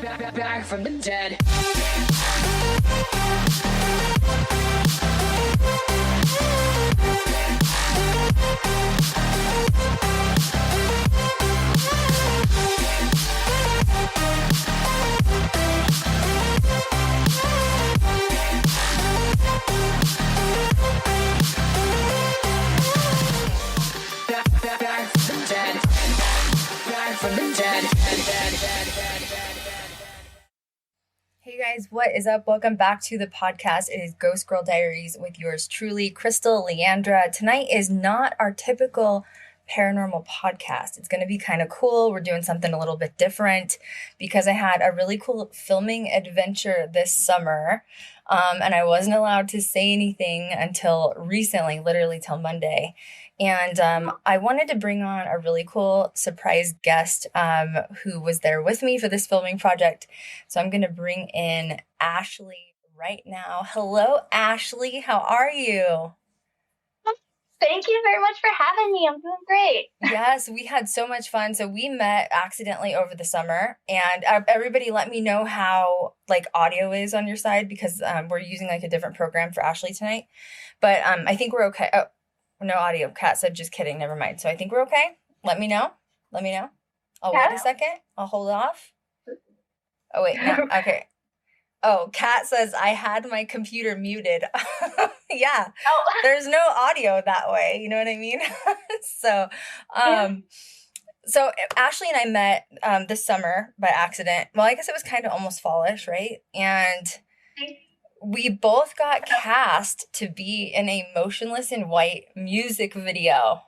Back from the dead. Back from the dead. Back from the dead. Hey guys, what is up? Welcome back to the podcast. It is Ghost Girl Diaries with yours truly, Krystal Leandra. Tonight is not our typical paranormal podcast. It's going to be kind of cool. We're doing something a little bit different because I had a really cool filming adventure this summer, and I wasn't allowed to say anything until recently, literally till Monday. And I wanted to bring on a really cool surprise guest who was there with me for this filming project. So I'm going to bring in Ashley right now. Hello, Ashley. How are you? Thank you very much for having me. I'm doing great. Yes, we had so much fun. So we met accidentally over the summer, and everybody let me know how like audio is on your side because we're using like a different program for Ashley tonight. But I think we're okay. Oh, no audio. Kat said, just kidding. Never mind. So I think we're okay. Let me know. I'll wait a second. I'll hold off. Oh, wait. No. Okay. Oh, Kat says I had my computer muted. Yeah. Oh. There's no audio that way. You know what I mean? So Ashley and I met this summer by accident. Well, I guess it was kind of almost fallish, right? And we both got cast to be in a Motionless in White music video.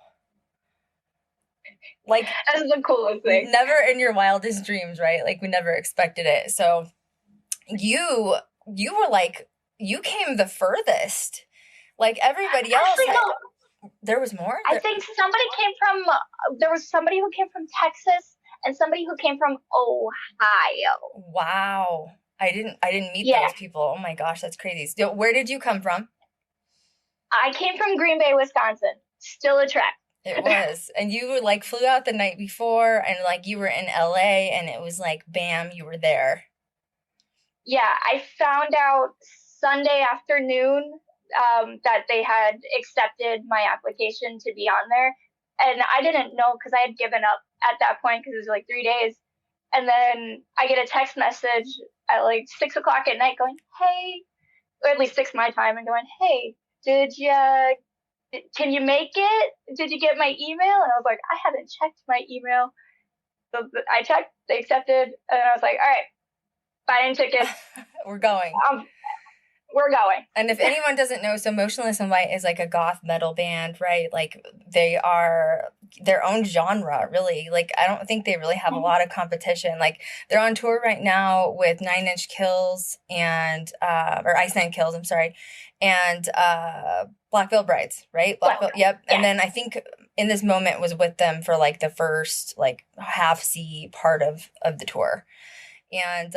Like, that's the coolest thing. Never in your wildest dreams, right? Like, we never expected it. So you were like, you came the furthest. Like, everybody else there was more? I think there was somebody who came from Texas and somebody who came from Ohio. Wow. I didn't meet those people. Oh my gosh, that's crazy. So where did you come from? I came from Green Bay, Wisconsin. Still a trek. It was. And you like flew out the night before and like you were in LA and it was like, bam, you were there. Yeah, I found out Sunday afternoon that they had accepted my application to be on there. And I didn't know because I had given up at that point because it was like 3 days. And then I get a text message at like 6 o'clock at night going, hey, or at least 6 my time, and going, hey, can you make it? Did you get my email? And I was like, I haven't checked my email. So I checked, they accepted, and I was like, all right, buying tickets. We're going. We're going. And if anyone doesn't know, so Motionless in White is like a goth metal band, right? Like they are their own genre, really. Like I don't think they really have a lot of competition. Like they're on tour right now with 9 Inch Kills and or Ice Nine Kills, I'm sorry, and Black Veil Brides, right? Black Veil, yep. Yeah. And then I think In This Moment was with them for like the first like half C part of the tour. And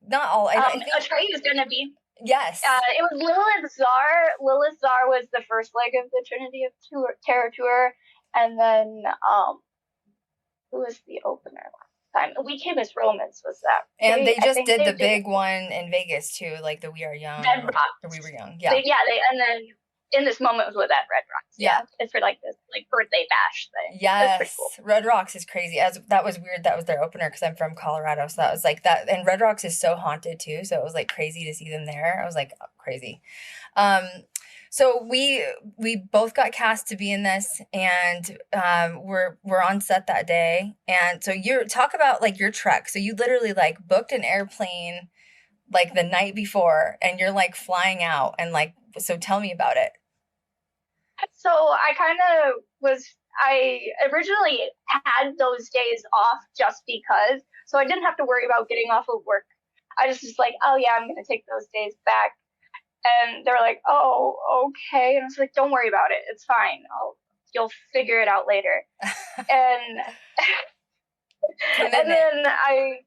not all. I think Atreyu is going to be. Yes. It was Lilith Czar. Lilith Czar was the first leg of the Trinity of Terror tour. And then, who was the opener last time? We Came as Romans was that. And they just did the big one in Vegas too, like the We Are Young. Red Rocks. Or We Were Young. Yeah. And then In This Moment was with that Red Rocks. Yeah. It's for like this like birthday bash thing. Yes. Cool. Red Rocks is crazy. That was weird. That was their opener because I'm from Colorado. So that was like that. And Red Rocks is so haunted too. So it was like crazy to see them there. I was like, oh, crazy. So we both got cast to be in this, and we're on set that day. And so you talk about like your trek. So you literally like booked an airplane like the night before, and you're like flying out, and like, so tell me about it. So I originally had those days off just because, so I didn't have to worry about getting off of work. I was just like, oh yeah, I'm going to take those days back. And they're like, oh, okay. And I was like, don't worry about it. It's fine. You'll figure it out later. And then I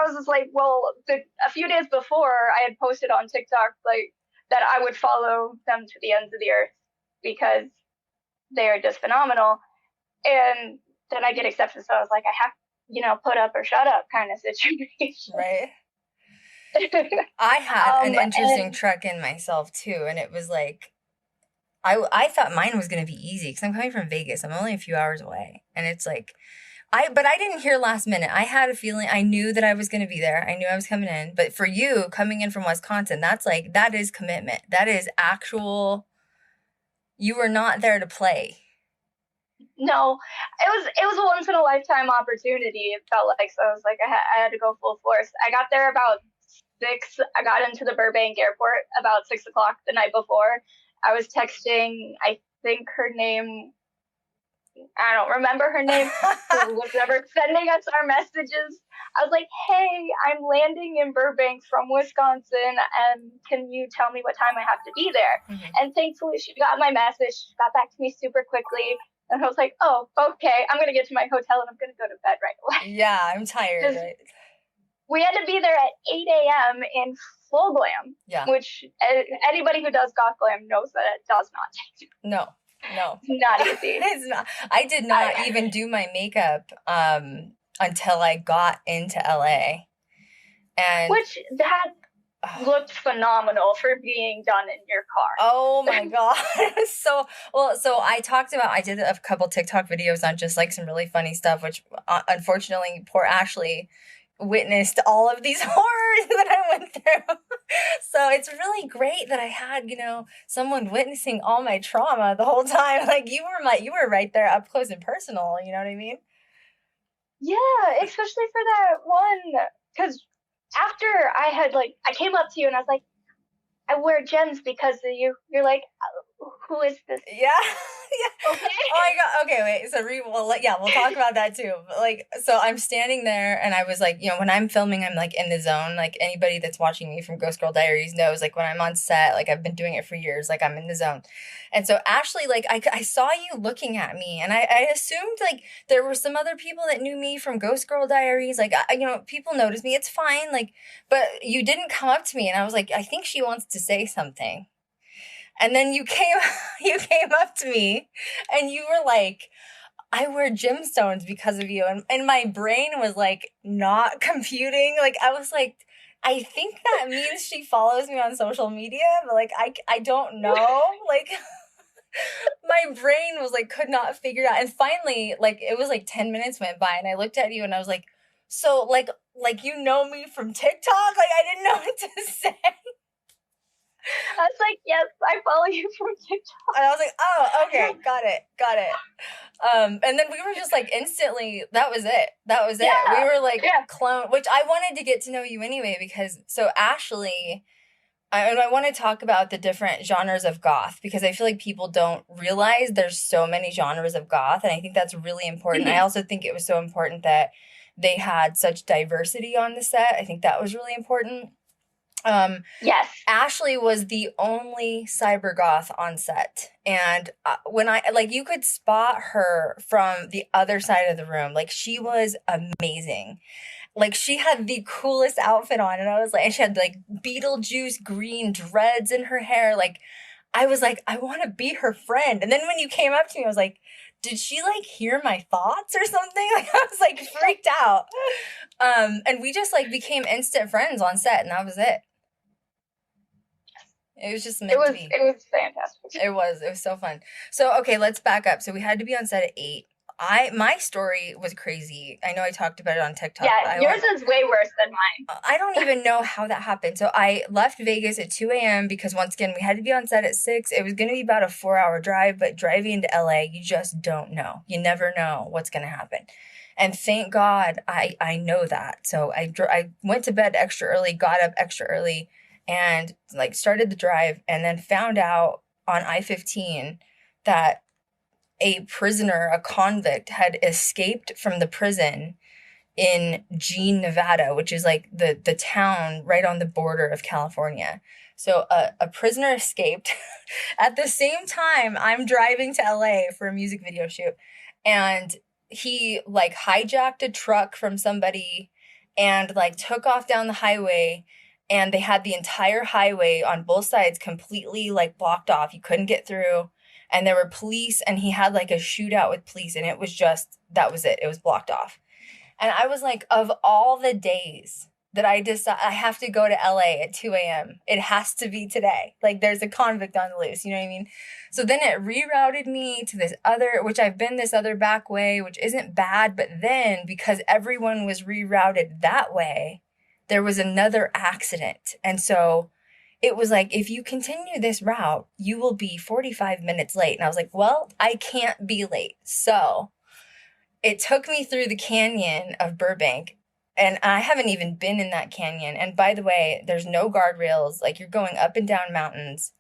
was just like, well, a few days before I had posted on TikTok, like, that I would follow them to the ends of the earth because they are just phenomenal. And then I get accepted. So I was like, put up or shut up kind of situation. Right. I had an interesting and trek in myself too, and it was like I thought mine was gonna be easy because I'm coming from Vegas. I'm only a few hours away, and it's like but I didn't hear last minute. I had a feeling. I knew that I was gonna be there. I knew I was coming in. But for you coming in from Wisconsin, that is commitment. That is actual. You were not there to play. No, it was a once in a lifetime opportunity. It felt like, so I was like, I had to go full force. I got there about 6. I got into the Burbank airport about 6 o'clock the night before. I was texting, I think her name, I don't remember her name, who was never sending us our messages. I was like, hey, I'm landing in Burbank from Wisconsin, and can you tell me what time I have to be there? Mm-hmm. And thankfully, she got my message, got back to me super quickly. And I was like, oh, okay, I'm going to get to my hotel and I'm going to go to bed right away. Yeah, I'm tired, right? We had to be there at 8 a.m. in full glam, which anybody who does goth glam knows that it does not take. No. It's not easy. It's not. I did not even do my makeup until I got into LA. And which that looked phenomenal for being done in your car. Oh my God. So I did a couple TikTok videos on just like some really funny stuff, which unfortunately poor Ashley witnessed all of these horrors that I went through. So it's really great that I had, someone witnessing all my trauma the whole time. Like you were right there up close and personal, you know what I mean? Yeah, especially for that one, because after I came up to you and I was like, I wear gems because of you. You're like, who is this? Yeah. Yeah. Okay. Oh my God. Okay, wait. So we'll talk about that too. But so I'm standing there and I was like, when I'm filming, I'm like in the zone. Like anybody that's watching me from Ghost Girl Diaries knows, like when I'm on set, like I've been doing it for years, like I'm in the zone. And so Ashley, like I saw you looking at me and I assumed like there were some other people that knew me from Ghost Girl Diaries. Like, people notice me. It's fine. Like, but you didn't come up to me and I was like, I think she wants to say something. And then you came up to me and you were like, I wear gemstones because of you. And my brain was like not computing. Like I was like, I think that means she follows me on social media, but like I don't know. Like my brain was like could not figure it out. And finally, like it was like 10 minutes went by and I looked at you and I was like, so like you know me from TikTok? Like I didn't know what to say. I was like, yes, I follow you from TikTok. And I was like, oh, okay, got it. And then we were just like instantly, that was it. We were like clone, which I wanted to get to know you anyway, because so Ashley, I want to talk about the different genres of goth, because I feel like people don't realize there's so many genres of goth. And I think that's really important. Mm-hmm. I also think it was so important that they had such diversity on the set. I think that was really important. Yes. Ashley was the only cyber goth on set. And when you could spot her from the other side of the room. Like she was amazing. Like she had the coolest outfit on. And I was like, and she had like Beetlejuice green dreads in her hair. Like I was like, I want to be her friend. And then when you came up to me, I was like, did she like hear my thoughts or something? Like I was like freaked out. And we just like became instant friends on set, and that was it. It was just meant to be. It was fantastic. It was so fun. So, okay, let's back up. So we had to be on set at 8. My story was crazy. I know I talked about it on TikTok. Yeah, yours is way worse than mine. I don't even know how that happened. So I left Vegas at 2 a.m. because once again, we had to be on set at 6. It was going to be about a 4-hour drive, but driving to LA, you just don't know. You never know what's going to happen. And thank God I know that. So I went to bed extra early, got up extra early, and like started the drive, and then found out on I-15 that a prisoner, a convict, had escaped from the prison in Jean, Nevada, which is like the town right on the border of California. So a prisoner escaped. At the same time, I'm driving to LA for a music video shoot, and he like hijacked a truck from somebody and like took off down the highway. And they had the entire highway on both sides completely like blocked off. You couldn't get through. And there were police, and he had like a shootout with police, and it was just, that was it. It was blocked off. And I was like, of all the days that I decide I have to go to LA at 2 a.m., it has to be today. Like, there's a convict on the loose, you know what I mean? So then it rerouted me to this other, which I've been this other back way, which isn't bad. But then because everyone was rerouted that way, there was another accident. And so it was like, if you continue this route, you will be 45 minutes late. And I was like, well, I can't be late. So it took me through the canyon of Burbank. And I haven't even been in that canyon. And by the way, there's no guardrails. Like, you're going up and down mountains.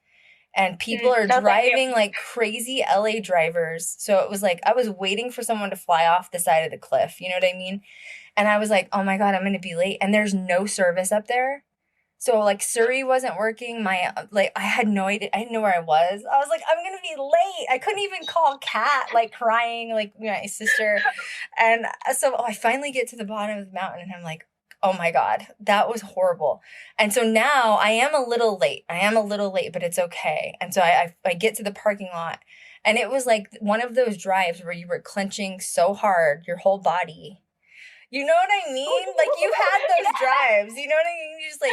And people are driving like crazy LA drivers. So it was like, I was waiting for someone to fly off the side of the cliff. You know what I mean? And I was like, oh my God, I'm going to be late. And there's no service up there. So like Surrey wasn't working. I had no idea. I didn't know where I was. I was like, I'm going to be late. I couldn't even call Kat, like crying, like my sister. And so I finally get to the bottom of the mountain and I'm like, oh my God, that was horrible. And so now I am a little late. But it's okay. And so I get to the parking lot and it was like one of those drives where you were clenching so hard, your whole body. You know what I mean? Like, you had those drives, you know what I mean? You're just like,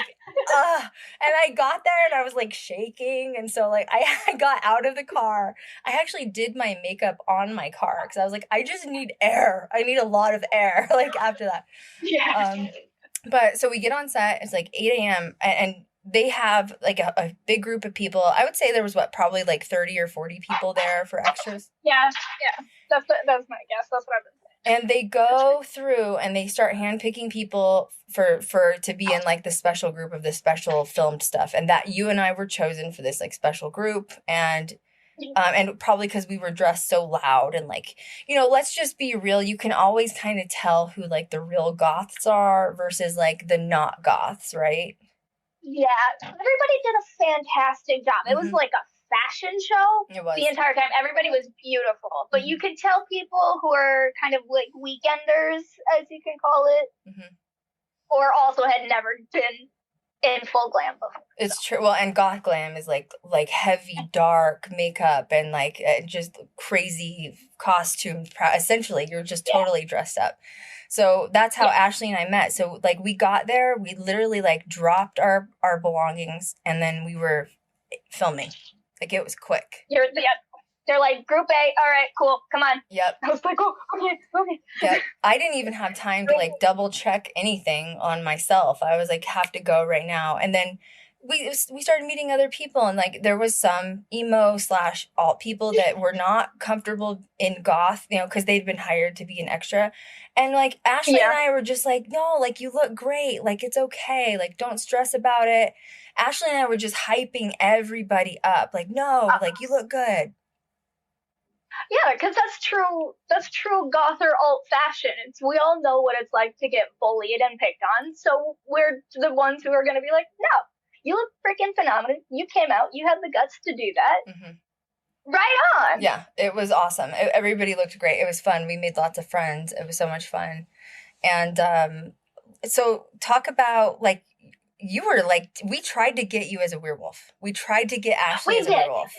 and I got there and I was like shaking. And so like, I got out of the car. I actually did my makeup on my car because I was like, I just need air. I need a lot of air, like after that. Yeah. But so we get on set, it's like 8 a.m. and they have like a big group of people. I would say there was probably like 30 or 40 people there for extras. Yeah. That's my guess. That's what I've been saying. And they go through and they start handpicking people for to be in like the special group of the special filmed stuff. And that you and I were chosen for this like special group. And probably because we were dressed so loud and like, you know, let's just be real. You can always kind of tell who like the real goths are versus like the not goths, right? Yeah, everybody did a fantastic job. It was like a fashion show. It was. The entire time. Everybody was beautiful. But you could tell people who are kind of like weekenders, as you can call it, or also had never been in full glam before. It's true. Well, and goth glam is like heavy, dark makeup and like just crazy costumes. Essentially, you're just totally dressed up. So that's how Ashley and I met. So like we got there, we literally like dropped our belongings and then we were filming. Like it was quick. They're like, group A, all right, cool, come on. Yep. I was like, oh, okay. Yep. I didn't even have time to like double check anything on myself. I was like, have to go right now. And then we started meeting other people and like there was some emo / alt people that were not comfortable in goth, you know, because they'd been hired to be an extra. And like Ashley and I were just like, no, like you look great. Like it's okay. Like don't stress about it. Ashley and I were just hyping everybody up. Like, no, like you look good. Yeah, because that's true. That's true goth or alt fashion. We all know what it's like to get bullied and picked on. So we're the ones who are going to be like, no, you look freaking phenomenal. You came out. You had the guts to do that. Right on. Yeah, it was awesome. Everybody looked great. It was fun. We made lots of friends. It was so much fun. And so talk about like, you were like, we tried to get you as a werewolf. We tried to get Ashley as a werewolf.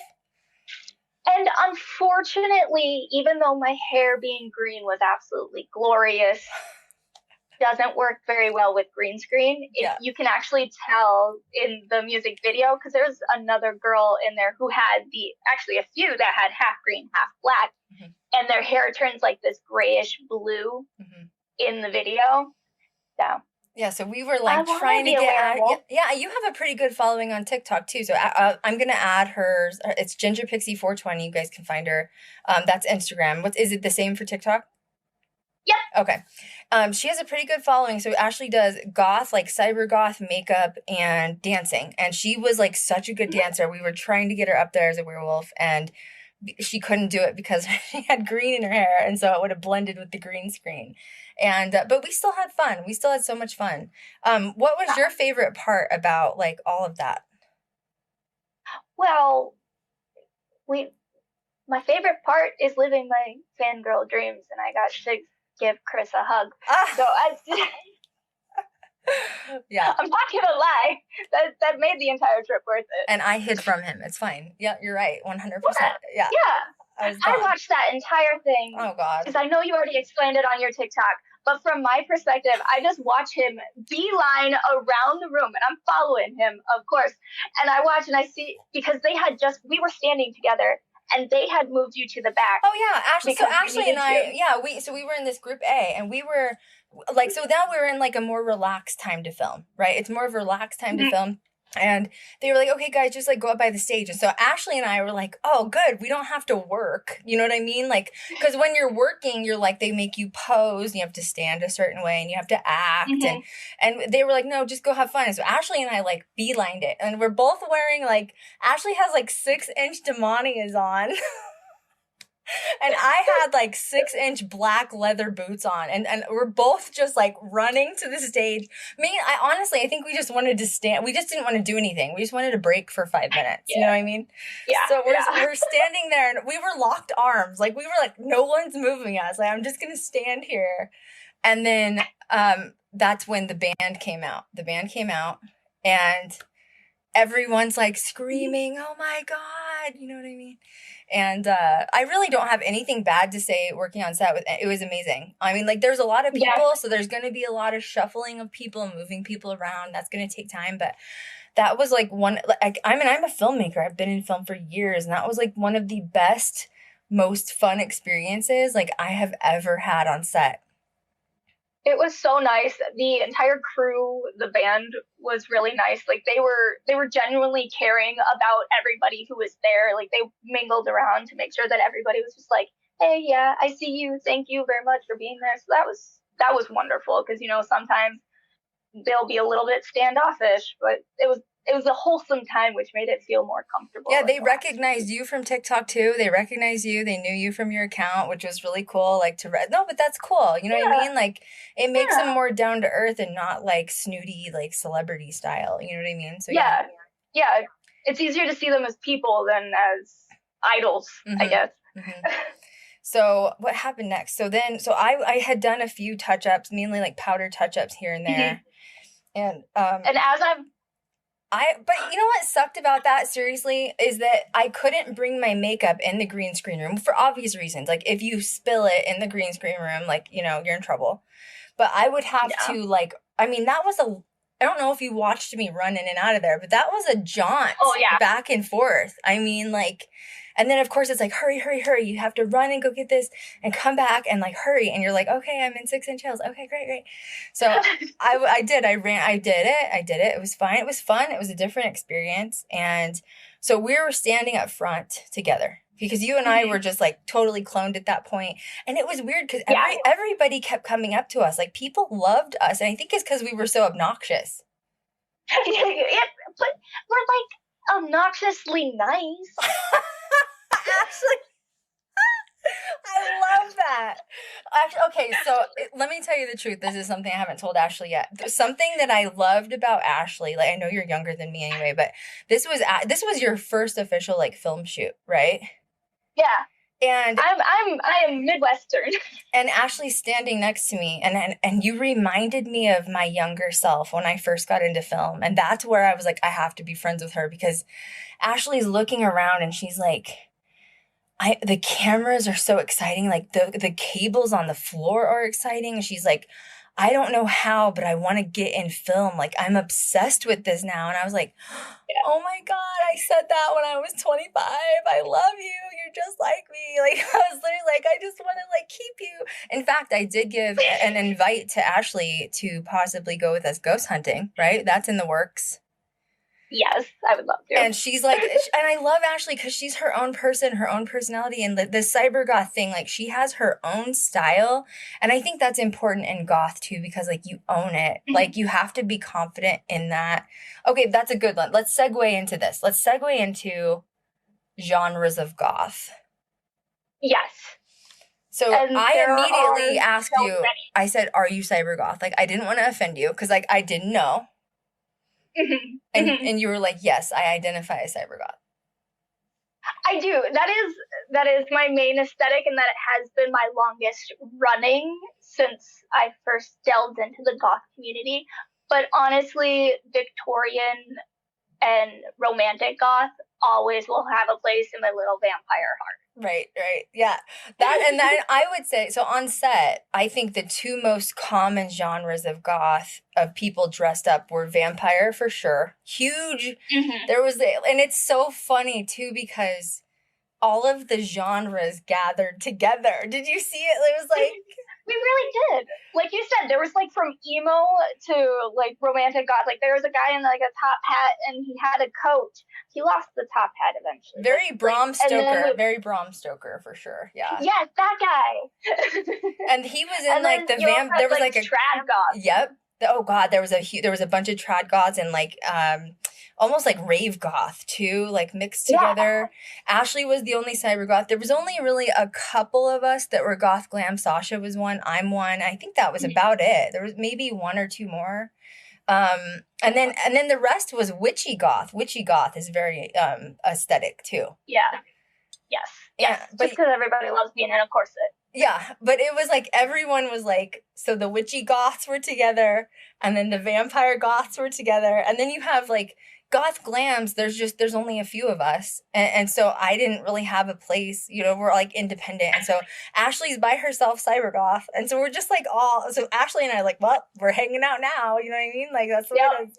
And unfortunately, even though my hair being green was absolutely glorious, doesn't work very well with green screen. You can actually tell in the music video, because there's another girl in there who had a few that had half green, half black, and their hair turns like this grayish blue in the video. So. Yeah, so we were like trying to get yeah, you have a pretty good following on TikTok too. So I'm gonna add hers. It's GingerPixie420. You guys can find her. That's Instagram. Is it the same for TikTok? Yep. Okay. She has a pretty good following. So Ashley does goth, like cyber goth makeup and dancing, and she was like such a good dancer. We were trying to get her up there as a werewolf, and she couldn't do it because she had green in her hair, and so it would have blended with the green screen. And but we still had fun. We still had so much fun. What was your favorite part about like all of that? Well, my favorite part is living my fangirl dreams, and I got to give Chris a hug. So yeah, I'm not gonna lie. That made the entire trip worth it. And I hid from him. It's fine. Yeah, you're right. 100%. Yeah. I watched that entire thing. Oh God. Because I know you already explained it on your TikTok. But from my perspective, I just watch him beeline around the room, and I'm following him, of course. And I watch and I see, because we were standing together, and they had moved you to the back. Oh yeah, Ashley. So Ashley and I, we were in this group A, and we were like, so now we're in like a more relaxed time to film, right? It's more of a relaxed time to film. And they were like, okay, guys, just like go up by the stage. And so Ashley and I were like, oh, good. We don't have to work. You know what I mean? Like, because when you're working, you're like, they make you pose and you have to stand a certain way and you have to act. And they were like, no, just go have fun. And so Ashley and I like beelined it. And we're both wearing like, Ashley has like 6-inch Damanias on. And I had like 6-inch black leather boots on, and we're both just like running to the stage. I think we just wanted to stand. We just didn't want to do anything. We just wanted to break for 5 minutes. You know what I mean? Yeah. So we're standing there, and we were locked arms. Like we were like, no one's moving us. Like I'm just gonna stand here. And then that's when the band came out. The band came out, and everyone's like screaming, "Oh my God!" You know what I mean? And I really don't have anything bad to say working on set. It was amazing. I mean, like, there's a lot of people, so there's going to be a lot of shuffling of people and moving people around. That's going to take time. But that was, like, I'm a filmmaker. I've been in film for years. And that was, like, one of the best, most fun experiences, like, I have ever had on set. It was so nice. The entire crew, the band was really nice. Like they were genuinely caring about everybody who was there. Like they mingled around to make sure that everybody was just like, hey, yeah, I see you. Thank you very much for being there. So that was wonderful, because, you know, sometimes they'll be a little bit standoffish, but it was a wholesome time, which made it feel more comfortable. Yeah, they recognized you from TikTok too. They recognized you. They knew you from your account, which was really cool. Like no, but that's cool. You know what I mean? Like it makes them more down to earth and not like snooty, like celebrity style. You know what I mean? So yeah. It's easier to see them as people than as idols, I guess. So what happened next? So I had done a few touch-ups, mainly like powder touch-ups here and there. And as but you know what sucked about that, seriously, is that I couldn't bring my makeup in the green screen room for obvious reasons. Like, if you spill it in the green screen room, like, you know, you're in trouble. But I would have to, like, I mean, that was I don't know if you watched me run in and out of there, but that was a jaunt back and forth. I mean, like, and then, of course, it's like, hurry, hurry, hurry. You have to run and go get this and come back and, like, hurry. And you're like, okay, I'm in 6-inch heels. Okay, great. So I did it. It was fine. It was fun. It was a different experience. And so we were standing up front together because you and I were just, like, totally cloned at that point. And it was weird because everybody kept coming up to us. Like, people loved us. And I think it's because we were so obnoxious. But we're, like, obnoxiously nice. Actually, I love that. Actually, okay, so let me tell you the truth. This is something I haven't told Ashley yet. Something that I loved about Ashley, like, I know you're younger than me anyway, but this was your first official, like, film shoot, right? Yeah. And I am Midwestern. And Ashley's standing next to me, and you reminded me of my younger self when I first got into film. And that's where I was like, I have to be friends with her, because Ashley's looking around and she's like, the cameras are so exciting. Like the cables on the floor are exciting. And she's like, I don't know how, but I want to get in film. Like, I'm obsessed with this now. And I was like, oh my God, I said that when I was 25. I love you. You're just like me. Like, I was literally like, I just want to, like, keep you. In fact, I did give an invite to Ashley to possibly go with us ghost hunting, right? That's in the works. Yes, I would love to. And she's like, and I love Ashley because she's her own person, her own personality. And the cyber goth thing, like, she has her own style. And I think that's important in goth too, because, like, you own it. Like, you have to be confident in that. Okay, that's a good one. Let's segue into this. Let's segue into genres of goth. Yes. So I immediately asked you, I said, are you cyber goth? Like, I didn't want to offend you because, like, I didn't know. And you were like, yes, I identify as cyber goth. I do. That is my main aesthetic, and that it has been my longest running since I first delved into the goth community. But honestly, Victorian and romantic goth always will have a place in my little vampire heart. Right. Yeah. That, and then I would say, so on set, I think the two most common genres of goth, of people dressed up, were vampire for sure. Huge. There was, and it's so funny too, because all of the genres gathered together. Did you see it? It was like, we really did. Like you said, there was like from emo to like romantic goth. Like there was a guy in like a top hat and he had a coat. He lost the top hat eventually. Very Bram Stoker. Very Bram Stoker for sure. Yeah. Yes, that guy. And he was in like the vamp. There was like a trad goth. Yep. Oh God, there was a bunch of trad goths and like almost like rave goth too, like mixed together. Ashley was the only cyber goth. There was only really a couple of us that were goth glam. Sasha was one. I'm one. I think that was about it. There was maybe one or two more. And then the rest was witchy goth. Witchy goth is very aesthetic too. Yeah. Yes. Yeah. Just because everybody loves being in a corset. Yeah, but it was like everyone was like, so the witchy goths were together, and then the vampire goths were together, and then you have like goth glams. There's only a few of us, and so I didn't really have a place. You know, we're like independent, and so Ashley's by herself, cyber goth, and so we're just like all. So Ashley and I are like, well, we're hanging out now. You know what I mean? Like that's what it is.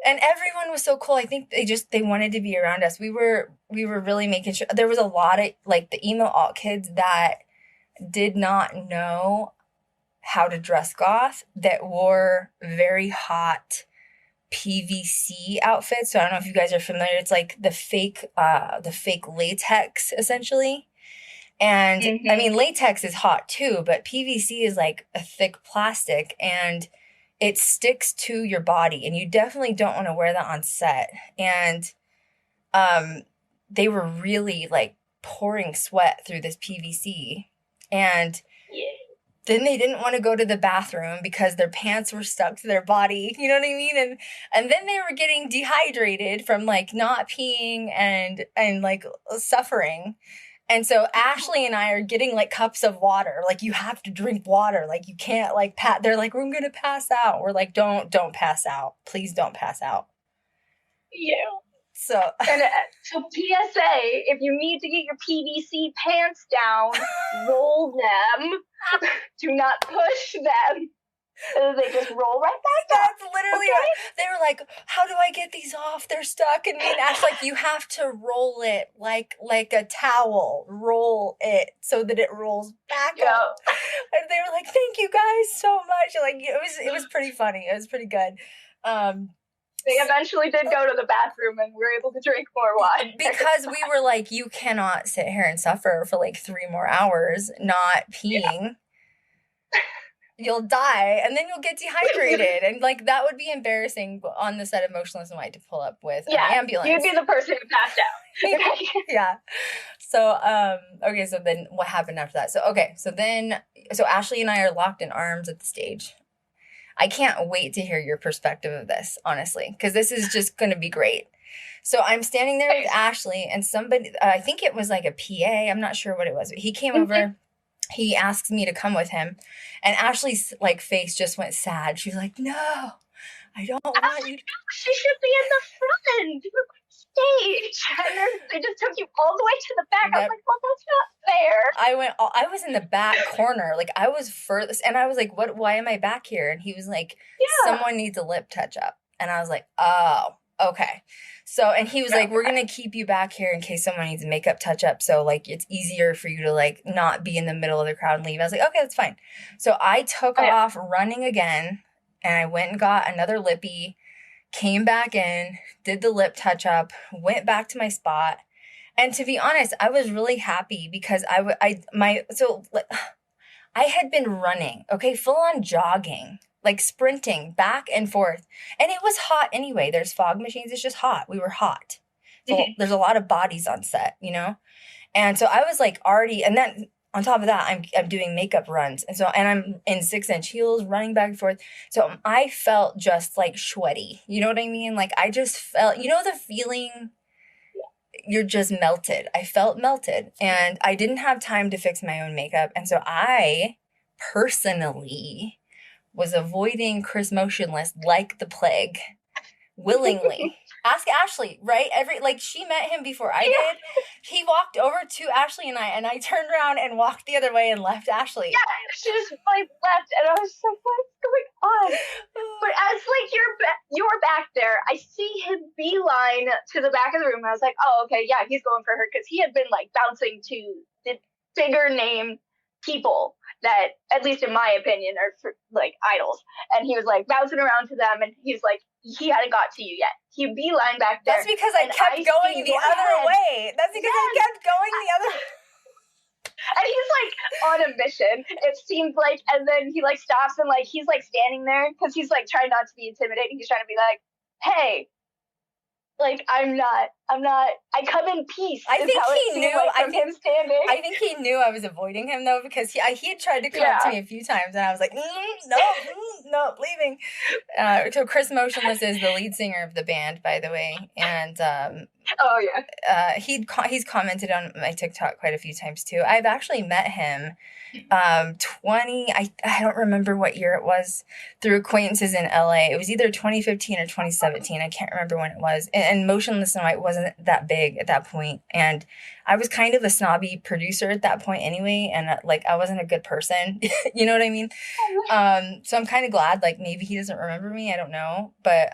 And everyone was so cool. I think they wanted to be around us. We were really making sure there was a lot of like the emo alt kids that did not know how to dress goth, that wore very hot PVC outfits. So I don't know if you guys are familiar. It's like the fake latex essentially. And I mean, latex is hot too, but PVC is like a thick plastic and it sticks to your body, and you definitely don't want to wear that on set. And they were really like pouring sweat through this PVC. And then they didn't want to go to the bathroom because their pants were stuck to their body. You know what I mean? And then they were getting dehydrated from like not peeing and like suffering. And so Ashley and I are getting like cups of water. Like you have to drink water. Like you can't like they're like, we're going to pass out. We're like, don't pass out. Please don't pass out. Yeah. So PSA, if you need to get your PVC pants down, roll them. Do not push them. They just roll right back up. That's literally they were like, how do I get these off? They're stuck. And me and Ash like, you have to roll it like a towel. Roll it so that it rolls back up. And they were like, thank you guys so much. Like it was pretty funny. It was pretty good. They eventually did go to the bathroom and we were able to drink more wine. Because we were like, you cannot sit here and suffer for like 3 more hours not peeing. Yeah. You'll die and then you'll get dehydrated. And like that would be embarrassing on the set of Motionless and White to pull up with an ambulance. You'd be the person who passed out. Yeah. So okay, so then what happened after that? So Ashley and I are locked in arms at the stage. I can't wait to hear your perspective of this, honestly, because this is just going to be great. So I'm standing there with Ashley and somebody, I think it was like a PA. I'm not sure what it was. But he came over. He asks me to come with him. And Ashley's like face just went sad. She was like, no, I don't want you. She should be in the front stage. And then they just took you all the way to the back. I was like, well, that's not fair. I was in the back corner. Like I was furthest. And I was like, why am I back here? And he was like, someone needs a lip touch up. And I was like, oh, okay. So, and he was like, we're going to keep you back here in case someone needs a makeup touch up. So like, it's easier for you to like not be in the middle of the crowd and leave. I was like, okay, that's fine. So I took off running again and I went and got another lippy, came back in, did the lip touch up, went back to my spot. And to be honest, I was really happy because I had been running, okay, full on jogging, like sprinting back and forth. And it was hot anyway. There's fog machines. It's just hot. We were hot. So there's a lot of bodies on set, you know? And so I was like already, and then on top of that, I'm doing makeup runs. And I'm in 6-inch heels running back and forth. So I felt just like sweaty. You know what I mean? Like I just felt, you know, the feeling you're just melted. I felt melted and I didn't have time to fix my own makeup. And so I personally was avoiding Chris Motionless like the plague willingly. Ask Ashley, right? She met him before I did. He walked over to Ashley and I turned around and walked the other way and left Ashley. Yeah, she just like left, and I was just like, what's going on? But as like you're back there, I see him beeline to the back of the room. I was like, oh, okay, yeah, he's going for her, because he had been like bouncing to the bigger name people that, at least in my opinion, are like idols. And he was like bouncing around to them, and he was like, he hadn't got to you yet. He beelined back there. That's because I kept going the other way. That's because I kept going the other way. And he's like on a mission, it seems like, and then he like stops and like he's like standing there because he's like trying not to be intimidating. He's trying to be like, hey, like I'm not, I come in peace. I think he knew. Like, from him standing. I think he knew I was avoiding him though, because he had tried to come up to me a few times, and I was like, no, leaving. So Chris Motionless is the lead singer of the band, by the way, and oh yeah, he's commented on my TikTok quite a few times too. I've actually met him, I don't remember what year it was, through acquaintances in LA. It was either 2015 or 2017. I can't remember when it was. And Motionless and White wasn't that big at that point, and I was kind of a snobby producer at that point anyway, and like I wasn't a good person. You know what I mean? So I'm kind of glad, like maybe he doesn't remember me. I don't know, but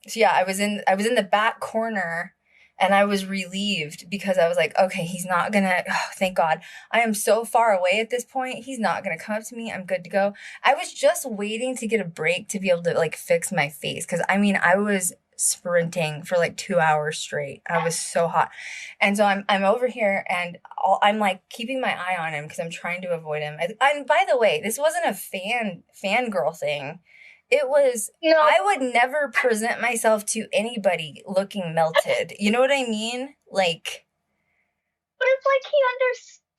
so yeah, I was in the back corner. And I was relieved because I was like, okay, he's not gonna, thank God. I am so far away at this point. He's not gonna come up to me. I'm good to go. I was just waiting to get a break to be able to like fix my face. Cause I mean, I was sprinting for like 2 hours straight. I was so hot. And so I'm over here and I'm like keeping my eye on him because I'm trying to avoid him. And by the way, this wasn't a fangirl thing. It was, no. I would never present myself to anybody looking melted. You know what I mean? Like. But it's like he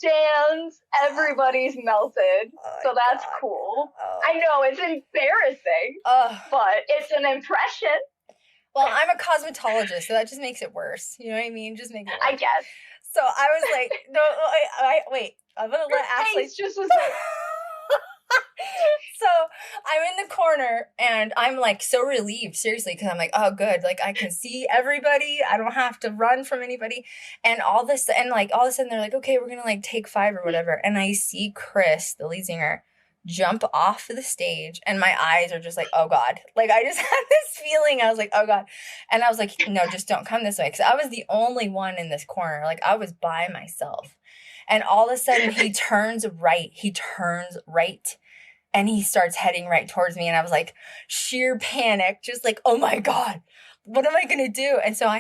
understands everybody's melted. So that's cool. I know, it's embarrassing, but it's an impression. Well, I'm a cosmetologist, so that just makes it worse. You know what I mean? Just makes it worse. I guess. So I was like, no, wait. I'm going to let Ashley. Just was So I'm in the corner and I'm like so relieved, seriously, because I'm like, oh good, like I can see everybody, I don't have to run from anybody. And all of a sudden they're like, okay, we're gonna like take 5 or whatever, and I see Chris, the lead singer, jump off the stage, and my eyes are just like, oh God. Like I just had this feeling, I was like, oh God. And I was like, no, just don't come this way, because I was the only one in this corner, like I was by myself. And all of a sudden he turns right, and he starts heading right towards me. And I was like, sheer panic, just like, oh my God, what am I going to do? And so I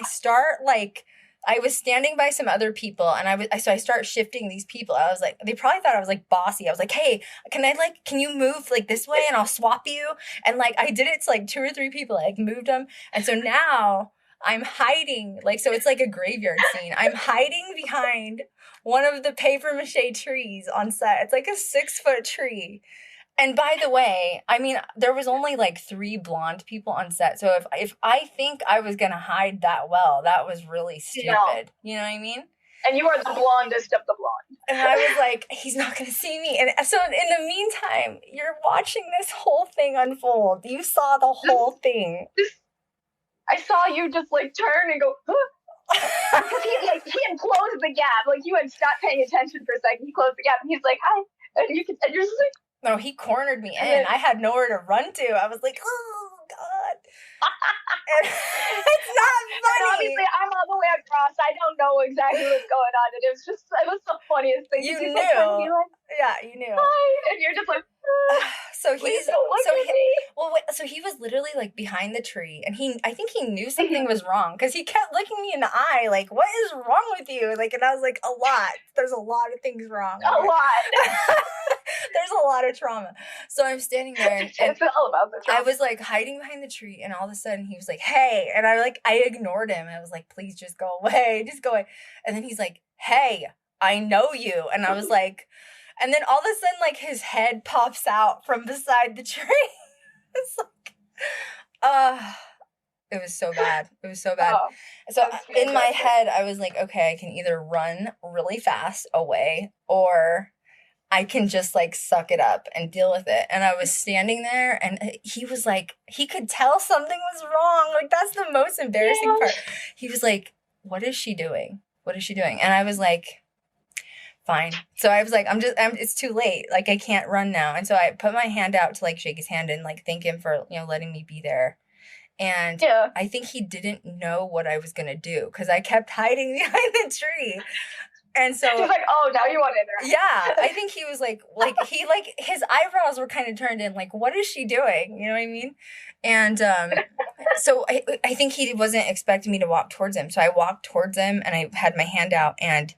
was standing by some other people, and I start shifting these people. I was like, they probably thought I was like bossy. I was like, hey, can you move like this way and I'll swap you? And like, I did it to like 2 or 3 people, I like moved them. And so now I'm hiding, like, so it's like a graveyard scene. I'm hiding behind one of the paper mache trees on set. It's like a 6-foot tree. And by the way, I mean, there was only like 3 blonde people on set. So if I think I was going to hide that well, that was really stupid. No. You know what I mean? And you are the blondest of the blonde. And I was like, he's not going to see me. And so in the meantime, you're watching this whole thing unfold. You saw the whole thing. I saw you just like turn and go, huh? Because he had closed the gap. Like you had stopped paying attention for a second. He closed the gap and he's like, hi. And you're just like, no, he cornered me in. I had nowhere to run to. I was like, oh, God. It's not funny. And obviously, I'm all the way across. I don't know exactly what's going on. And it was the funniest thing. You knew. Yeah, you knew. Hi. And you're just like, so he was literally like behind the tree, and I think he knew something was wrong, because he kept looking me in the eye like, what is wrong with you? Like, and I was like, a lot. There's a lot of things wrong. A lot. There's a lot of trauma. So I'm standing there, and it's all about the trauma. I was like hiding behind the tree, and all of a sudden he was like, hey, and I ignored him. I was like, please just go away, just go away. And then he's like, hey, I know you. And I was like, and then all of a sudden, like, his head pops out from beside the tree. It's like, it was so bad. It was so bad. So in my head, I was like, okay, I can either run really fast away, or I can just like suck it up and deal with it. And I was standing there and he was like, he could tell something was wrong. Like, that's the most embarrassing part. He was like, what is she doing? What is she doing? And I was like, fine. So I was like, it's too late. Like, I can't run now. And so I put my hand out to like shake his hand and like thank him for, letting me be there. And I think he didn't know what I was going to do because I kept hiding behind the tree. And so he's like, oh, now you want in there. Yeah, I think he was like his eyebrows were kind of turned in, like, what is she doing? You know what I mean? And so I think he wasn't expecting me to walk towards him. So I walked towards him and I had my hand out and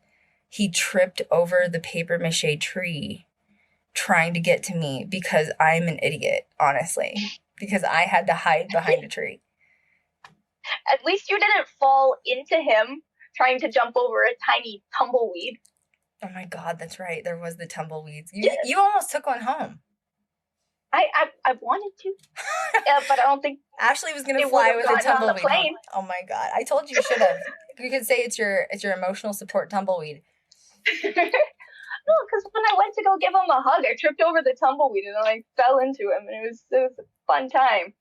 he tripped over the paper mache tree trying to get to me because I'm an idiot, honestly, because I had to hide behind a tree. At least you didn't fall into him trying to jump over a tiny tumbleweed. Oh my God, that's right. There was the tumbleweeds. You almost took one home. I wanted to, but I don't think Ashley was gonna fly with a tumbleweed. Plane. Oh my God, I told you should have. You could say it's your emotional support tumbleweed. No, because when I went to go give him a hug, I tripped over the tumbleweed and I fell into him, and it was a fun time.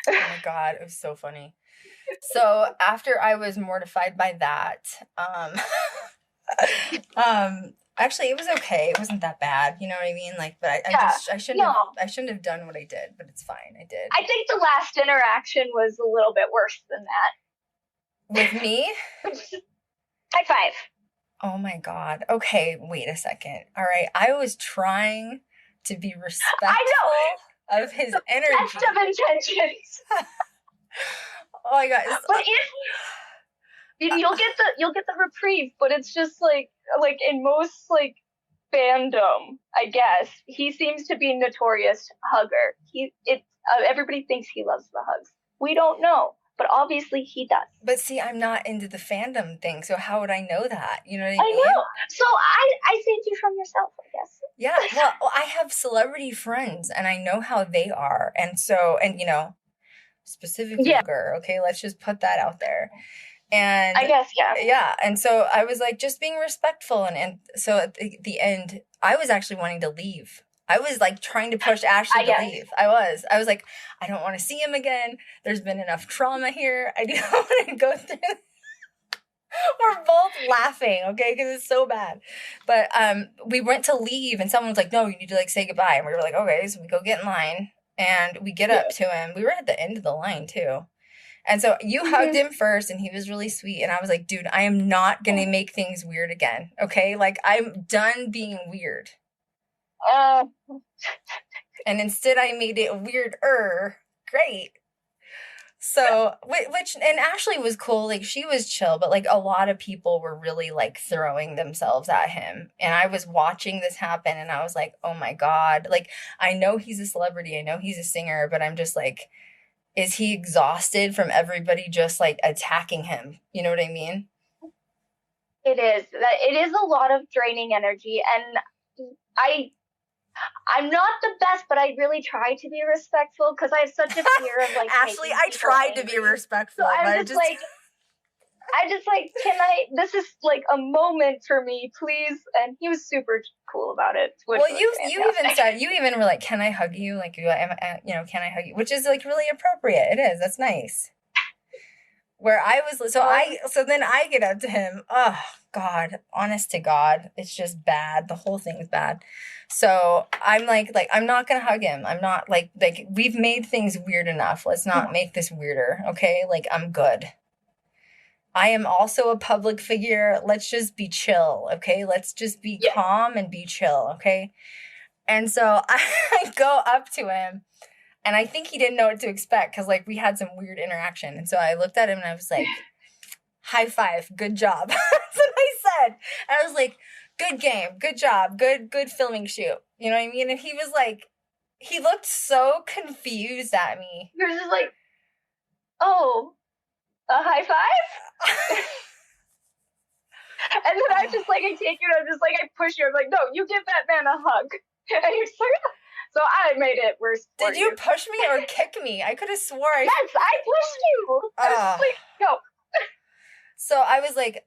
Oh my God, it was so funny. So after I was mortified by that, actually it was okay. It wasn't that bad. You know what I mean? Like, but I shouldn't have done what I did, but it's fine. I did. I think the last interaction was a little bit worse than that. With me? High five. Oh my God. Okay, wait a second. All right. I was trying to be respectful of his energy. Best of intentions. Oh my God. But you'll get the reprieve, but it's just like in most like fandom, I guess, he seems to be notorious hugger. Everybody thinks he loves the hugs. We don't know, but obviously he does. But see, I'm not into the fandom thing, so how would I know that? You know what I mean? I know. So I saved you from yourself, I guess. Yeah, well, I have celebrity friends, and I know how they are, and so, specifically hugger, okay? Let's just put that out there. And I guess, yeah. Yeah, and so I was like just being respectful, and so at the end, I was actually wanting to leave. I was like trying to push Ashley to leave. I was like, I don't want to see him again. There's been enough trauma here. I don't want to go through. We're both laughing, okay, because it's so bad. But we went to leave, and someone was like, no, you need to like say goodbye. And we were like, okay, so we go get in line, and we get up to him. We were at the end of the line too. And so you hugged him first, and he was really sweet. And I was like, dude, I am not going to make things weird again, okay? Like, I'm done being weird. And instead I made it weirder. Great. So, and Ashley was cool. Like, she was chill, but like a lot of people were really like throwing themselves at him. And I was watching this happen, and I was like, oh my God. Like, I know he's a celebrity. I know he's a singer, but I'm just like, is he exhausted from everybody just like attacking him? You know what I mean? It is. It is a lot of draining energy, and I'm not the best, but I really try to be respectful because I have such a fear of like Ashley, I tried to be respectful. So I'm just like, this is like a moment for me, please. And he was super cool about it. Well, you even were like, can I hug you? Like, can I hug you? Which is like really appropriate. It is. That's nice. Where I was, so then I get up to him. Oh God, honest to God, it's just bad. The whole thing is bad. So I'm like I'm not gonna hug him. I'm not like we've made things weird enough. Let's not make this weirder, okay? Like, I'm good. I am also a public figure. Let's just be chill, okay? Let's just be calm and be chill, okay? And so I go up to him. And I think he didn't know what to expect because, like, we had some weird interaction. And so I looked at him and I was like, high five, good job. That's what I said. And I was like, good game, good job, good filming shoot. You know what I mean? And he was like, he looked so confused at me. He was just like, oh, a high five? And then I just like, I take it, I'm just like, I push you. I'm like, no, you give that man a hug. And he's like, so I made it worse. Did you push me or kick me? I could have swore Yes, I pushed you. I was like, no. So I was like,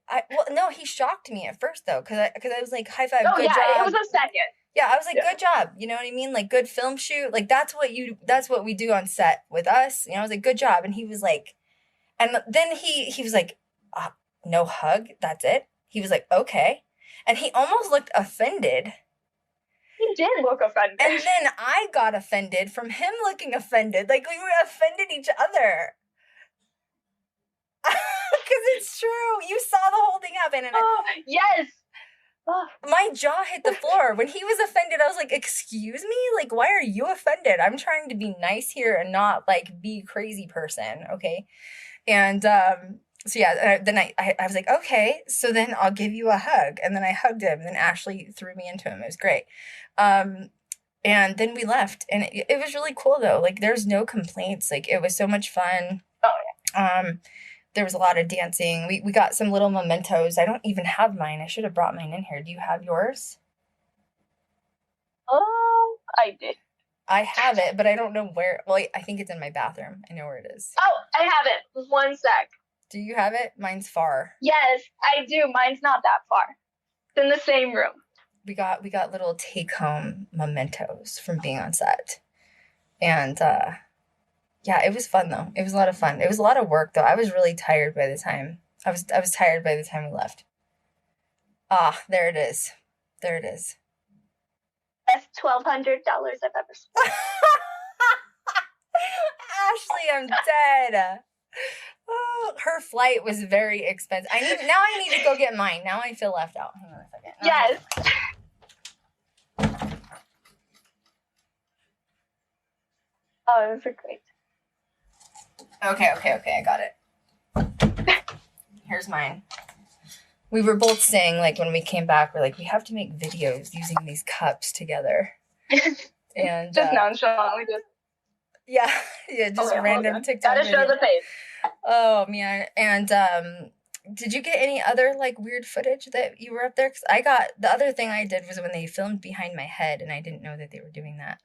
no, he shocked me at first though, because I was like, high five, good job. It was a second. Yeah, I was like, good job. You know what I mean? Like, good film shoot. Like, that's what we do on set with us. You know, I was like, good job. And he was like, and then he was like, no hug. That's it. He was like, okay. And he almost looked offended. He did look offended. And then I got offended from him looking offended. Like, we were offended each other. Because it's true. You saw the whole thing happen. And yes. my jaw hit the floor. When he was offended, I was like, excuse me? Like, why are you offended? I'm trying to be nice here and not, like, be a crazy person, okay? And so, yeah, then I was like, okay, so then I'll give you a hug. And then I hugged him. And then Ashley threw me into him. It was great. And then we left. And it was really cool, though. Like, there's no complaints. Like, it was so much fun. Oh, yeah. There was a lot of dancing. We got some little mementos. I don't even have mine. I should have brought mine in here. Do you have yours? Oh, I did. I have it, but I don't know where. Well, I think it's in my bathroom. I know where it is. Oh, I have it. 1 sec. Do you have it? Mine's far. Yes, I do. Mine's not that far. It's in the same room. We got little take-home mementos from being on set. And yeah, it was fun though. It was a lot of fun. It was a lot of work though. I was really tired by the time. I was tired by the time we left. There it is. There it is. Best $1,200 I've ever spent. Ashley, I'm dead. Oh, her flight was very expensive. I need to go get mine. Now I feel left out. Hang on a second. Yes. Oh, those are great. Okay, I got it. Here's mine. We were both saying, like, when we came back, we're like, we have to make videos using these cups together. And just nonchalantly, just yeah, just random TikTok. Gotta show the face. Oh man! And did you get any other like weird footage that you were up there? Because I got the other thing I did was when they filmed behind my head, and I didn't know that they were doing that.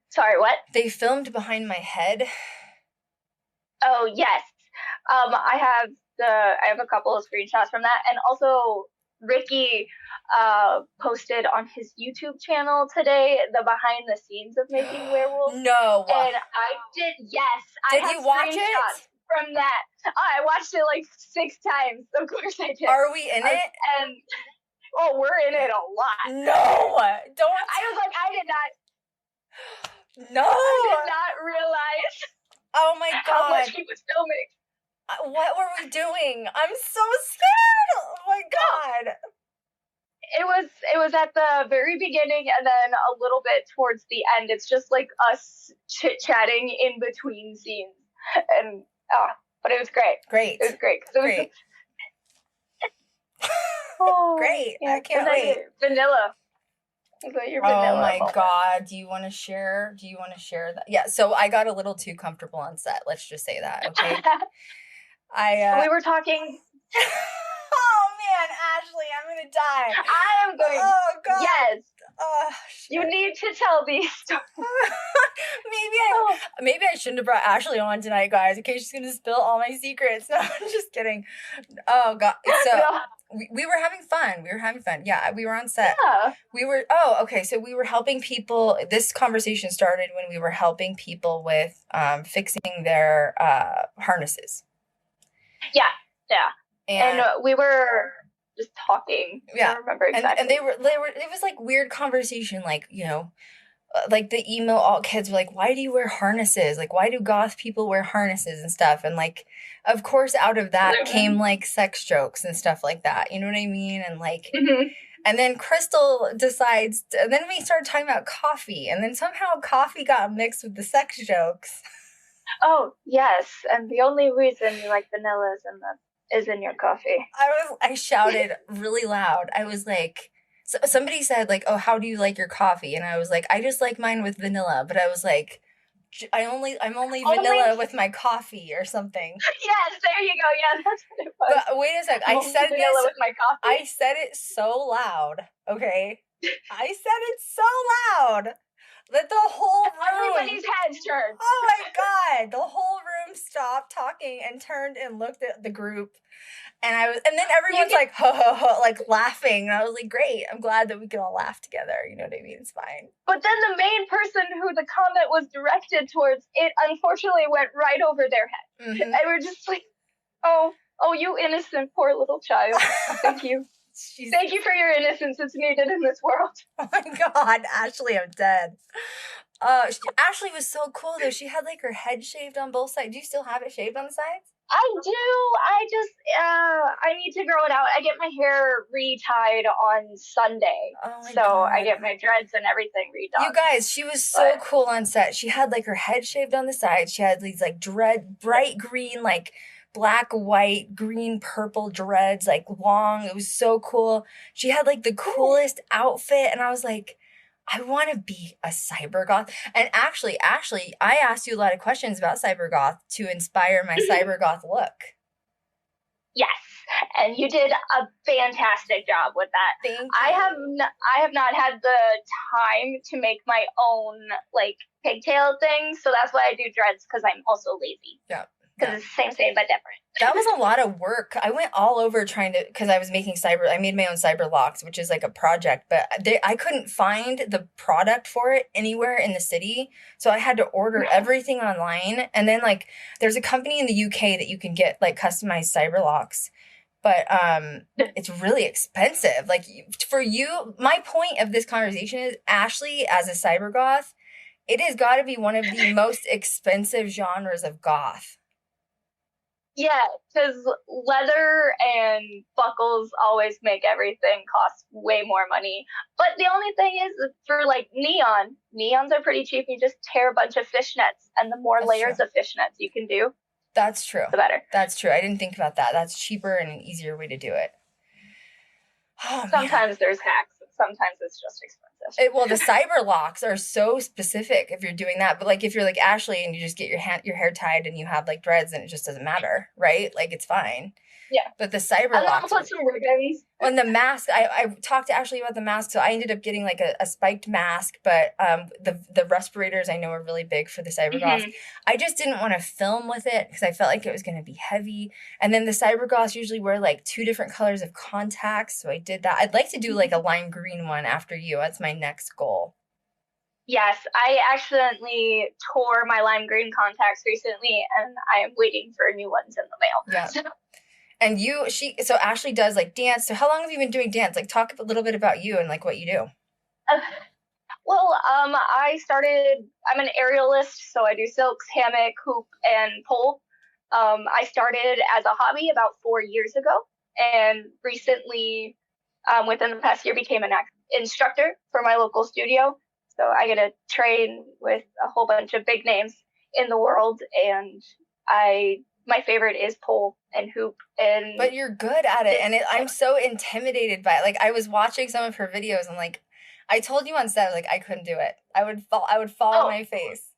Sorry, what? They filmed behind my head. Oh yes, I have a couple of screenshots from that, and also Ricky posted on his YouTube channel today the behind the scenes of making Werewolf. No. And I did. Yes, did I have you watch screenshots it from that? I watched it like 6 times. Of course I did. Are we in it? And we're in it a lot. No, don't. I was like, I did not. No, I did not realize. Oh my god! How much he was filming. What were we doing? I'm so scared. Oh my god! It was at the very beginning and then a little bit towards the end. It's just like us chit-chatting in between scenes. And but it was great. Great. It was great. Great. Great. Yeah. I can't wait. Vanilla. Your vanilla Oh my moment. god. Do you want to share that? Yeah, so I got a little too comfortable on set. Let's just say that, okay? We were talking. Oh man, Ashley, I'm gonna die. I am going. Oh god. Yes. Oh, you need to tell these stories. Maybe I shouldn't have brought Ashley on tonight, guys, in case she's gonna spill all my secrets. No, I'm just kidding. Oh god. So No. we were having fun. Yeah, we were on set. Yeah. So we were helping people. This conversation started when we were helping people with fixing their harnesses. Yeah. And we were just talking. Yeah. I don't remember exactly. And they were, it was like weird conversation, like, you know, like the emo alt kids were like, why do you wear harnesses? Like, why do goth people wear harnesses and stuff? And like, of course, out of that came like sex jokes and stuff like that. You know what I mean? And like, and then Krystal decides, and then we started talking about coffee, and then somehow coffee got mixed with the sex jokes. Oh, yes. And the only reason you like vanilla is in your coffee. I shouted really loud. I was like, somebody said like, oh, how do you like your coffee? And I was like, I just like mine with vanilla. But I was like, I'm only vanilla with my coffee or something. Yes, there you go. Yeah, that's what it was. But wait a sec. I said vanilla this with my coffee. I said it so loud. Okay. I said it so loud that the whole room. Everybody's heads turned. Oh my god! The whole room stopped talking and turned and looked at the group. And then everyone's like, ho, ho, ho, like laughing. And I was like, great. I'm glad that we could all laugh together. You know what I mean? It's fine. But then the main person who the comment was directed towards, it unfortunately went right over their head. Mm-hmm. And we're just like, oh, you innocent poor little child. Thank you. Thank you for your innocence. It's needed in this world. Oh my God, Ashley, I'm dead. Ashley was so cool though. She had like her head shaved on both sides. Do you still have it shaved on the sides? I do. I need to grow it out. I get my hair re-tied on Sunday. Oh my so God. I get my dreads and everything redone. You guys, she was so cool on set. She had like her head shaved on the sides. She had these like bright green, like black, white, green, purple dreads, like long. It was so cool. She had like the coolest outfit. And I was like, I want to be a cybergoth. And actually, I asked you a lot of questions about cybergoth to inspire my cybergoth look. Yes, and you did a fantastic job with that. Thank you. I have not had the time to make my own like pigtail thing, so that's why I do dreads because I'm also lazy. Yeah. Because it's the same but different. That was a lot of work. I went all over because I was making I made my own cyber locks, which is like a project, but I couldn't find the product for it anywhere in the city. So I had to order everything online. And then like, there's a company in the UK that you can get like customized cyber locks, but it's really expensive. Like for you, my point of this conversation is Ashley as a cyber goth, it has got to be one of the most expensive genres of goth. Yeah, because leather and buckles always make everything cost way more money. But the only thing is, for like neons are pretty cheap. You just tear a bunch of fishnets, and the more layers of fishnets you can do, that's true. The better. That's true. I didn't think about that. That's cheaper and an easier way to do it. Oh, sometimes there's hacks. Sometimes it's just expensive. Well, the cyber locks are so specific if you're doing that. But like if you're like Ashley and you just get your hair tied and you have like dreads and it just doesn't matter, right? Like it's fine. Yeah. But the cyber locks. locks. I'll put some ribbons. On the mask, I talked to Ashley about the mask, so I ended up getting like a spiked mask, but the respirators I know are really big for the cybergoths. I just didn't want to film with it because I felt like it was going to be heavy. And then the cybergoths usually wear like 2 different colors of contacts, so I did that. I'd like to do like a lime green one after you. That's my next goal. Yes, I accidentally tore my lime green contacts recently, and I am waiting for new ones in the mail. Yeah. And so Ashley does like dance. So how long have you been doing dance? Like talk a little bit about you and like what you do. I'm an aerialist, so I do silks, hammock, hoop, and pole. I started as a hobby about 4 years ago, and recently, within the past year, became an instructor for my local studio. So I get to train with a whole bunch of big names in the world, and my favorite is pole and hoop. But you're good at it, and I'm so intimidated by it. Like I was watching some of her videos, and like I told you on set, like I couldn't do it. I would fall on my face.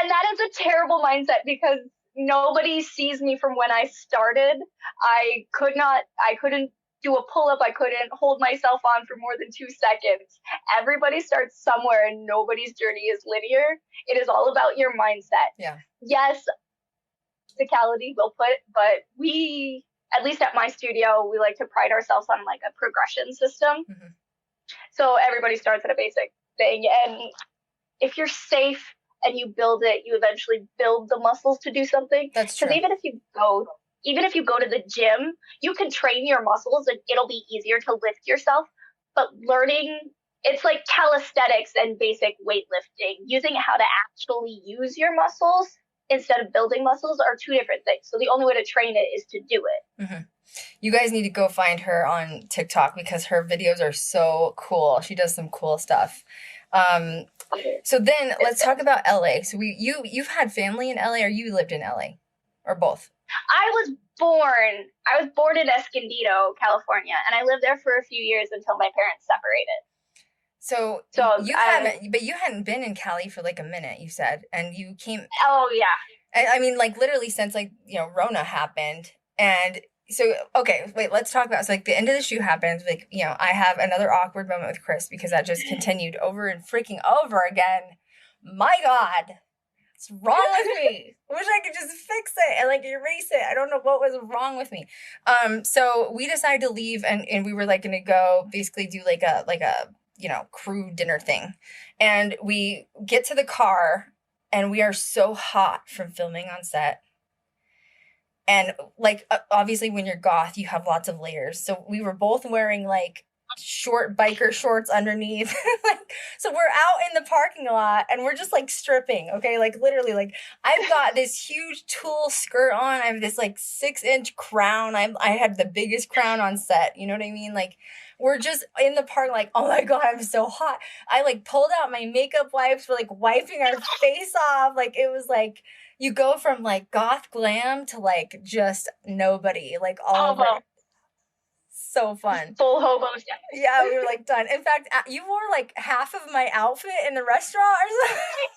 And that is a terrible mindset because nobody sees me from when I started. I couldn't do a pull-up. I couldn't hold myself on for more than 2 seconds. Everybody starts somewhere, and nobody's journey is linear. It is all about your mindset. Yeah. Yes, physicality will put, but we, at least at my studio, we like to pride ourselves on like a progression system. So everybody starts at a basic thing, and if you're safe and you build it, you eventually build the muscles to do something. That's true. Because even if you go to the gym, you can train your muscles and it'll be easier to lift yourself. But learning, it's like calisthenics and basic weightlifting. Using how to actually use your muscles instead of building muscles are 2 different things. So the only way to train it is to do it. You guys need to go find her on TikTok because her videos are so cool. She does some cool stuff. So then let's talk about LA. So you've had family in LA, or you lived in LA, or both? I was born in Escondido, California, and I lived there for a few years until my parents separated. So you hadn't been in Cali for like a minute, you said, and you came. Oh yeah. I mean, like literally since like, Rona happened. And so, okay, wait, let's talk about, so like the end of the shoot happens, like, I have another awkward moment with Chris because that just continued over and freaking over again. My God. What's wrong with me? I wish I could just fix it and like erase it. I don't know what was wrong with me. So we decided to leave and we were like gonna go basically do like a crew dinner thing. And we get to the car and we are so hot from filming on set. And like obviously when you're goth, you have lots of layers. So we were both wearing like short biker shorts underneath. So we're out in the parking lot and we're just like stripping, okay? Like literally, like I've got this huge tulle skirt on. I have this like 6-inch crown. I had the biggest crown on set. You know what I mean? Like we're just in the park like, oh my God, I'm so hot. I like pulled out my makeup wipes. We're like wiping our face off. Like it was like, you go from like goth glam to like just nobody, like all over. So fun. Full hobo stuff. Yeah, we were like done. In fact, you wore like half of my outfit in the restaurant or something.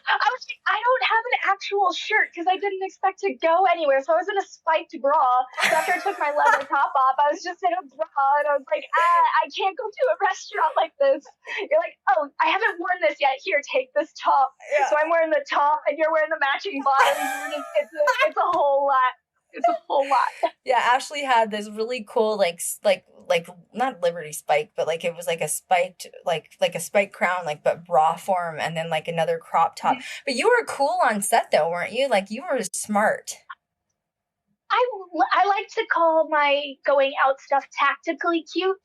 I was like, I don't have an actual shirt because I didn't expect to go anywhere. So I was in a spiked bra. So after I took my leather top off, I was just in a bra and I was like, I can't go to a restaurant like this. You're like, oh, I haven't worn this yet. Here, take this top. Yeah. So I'm wearing the top and you're wearing the matching bottoms. It's a whole lot. It's a whole lot. Yeah, Ashley had this really cool like not Liberty spike, but like it was like a spiked like a spiked crown, like but bra form, and then like another crop top. But you were cool on set though, weren't you? Like you were smart. I like to call my going out stuff tactically cute.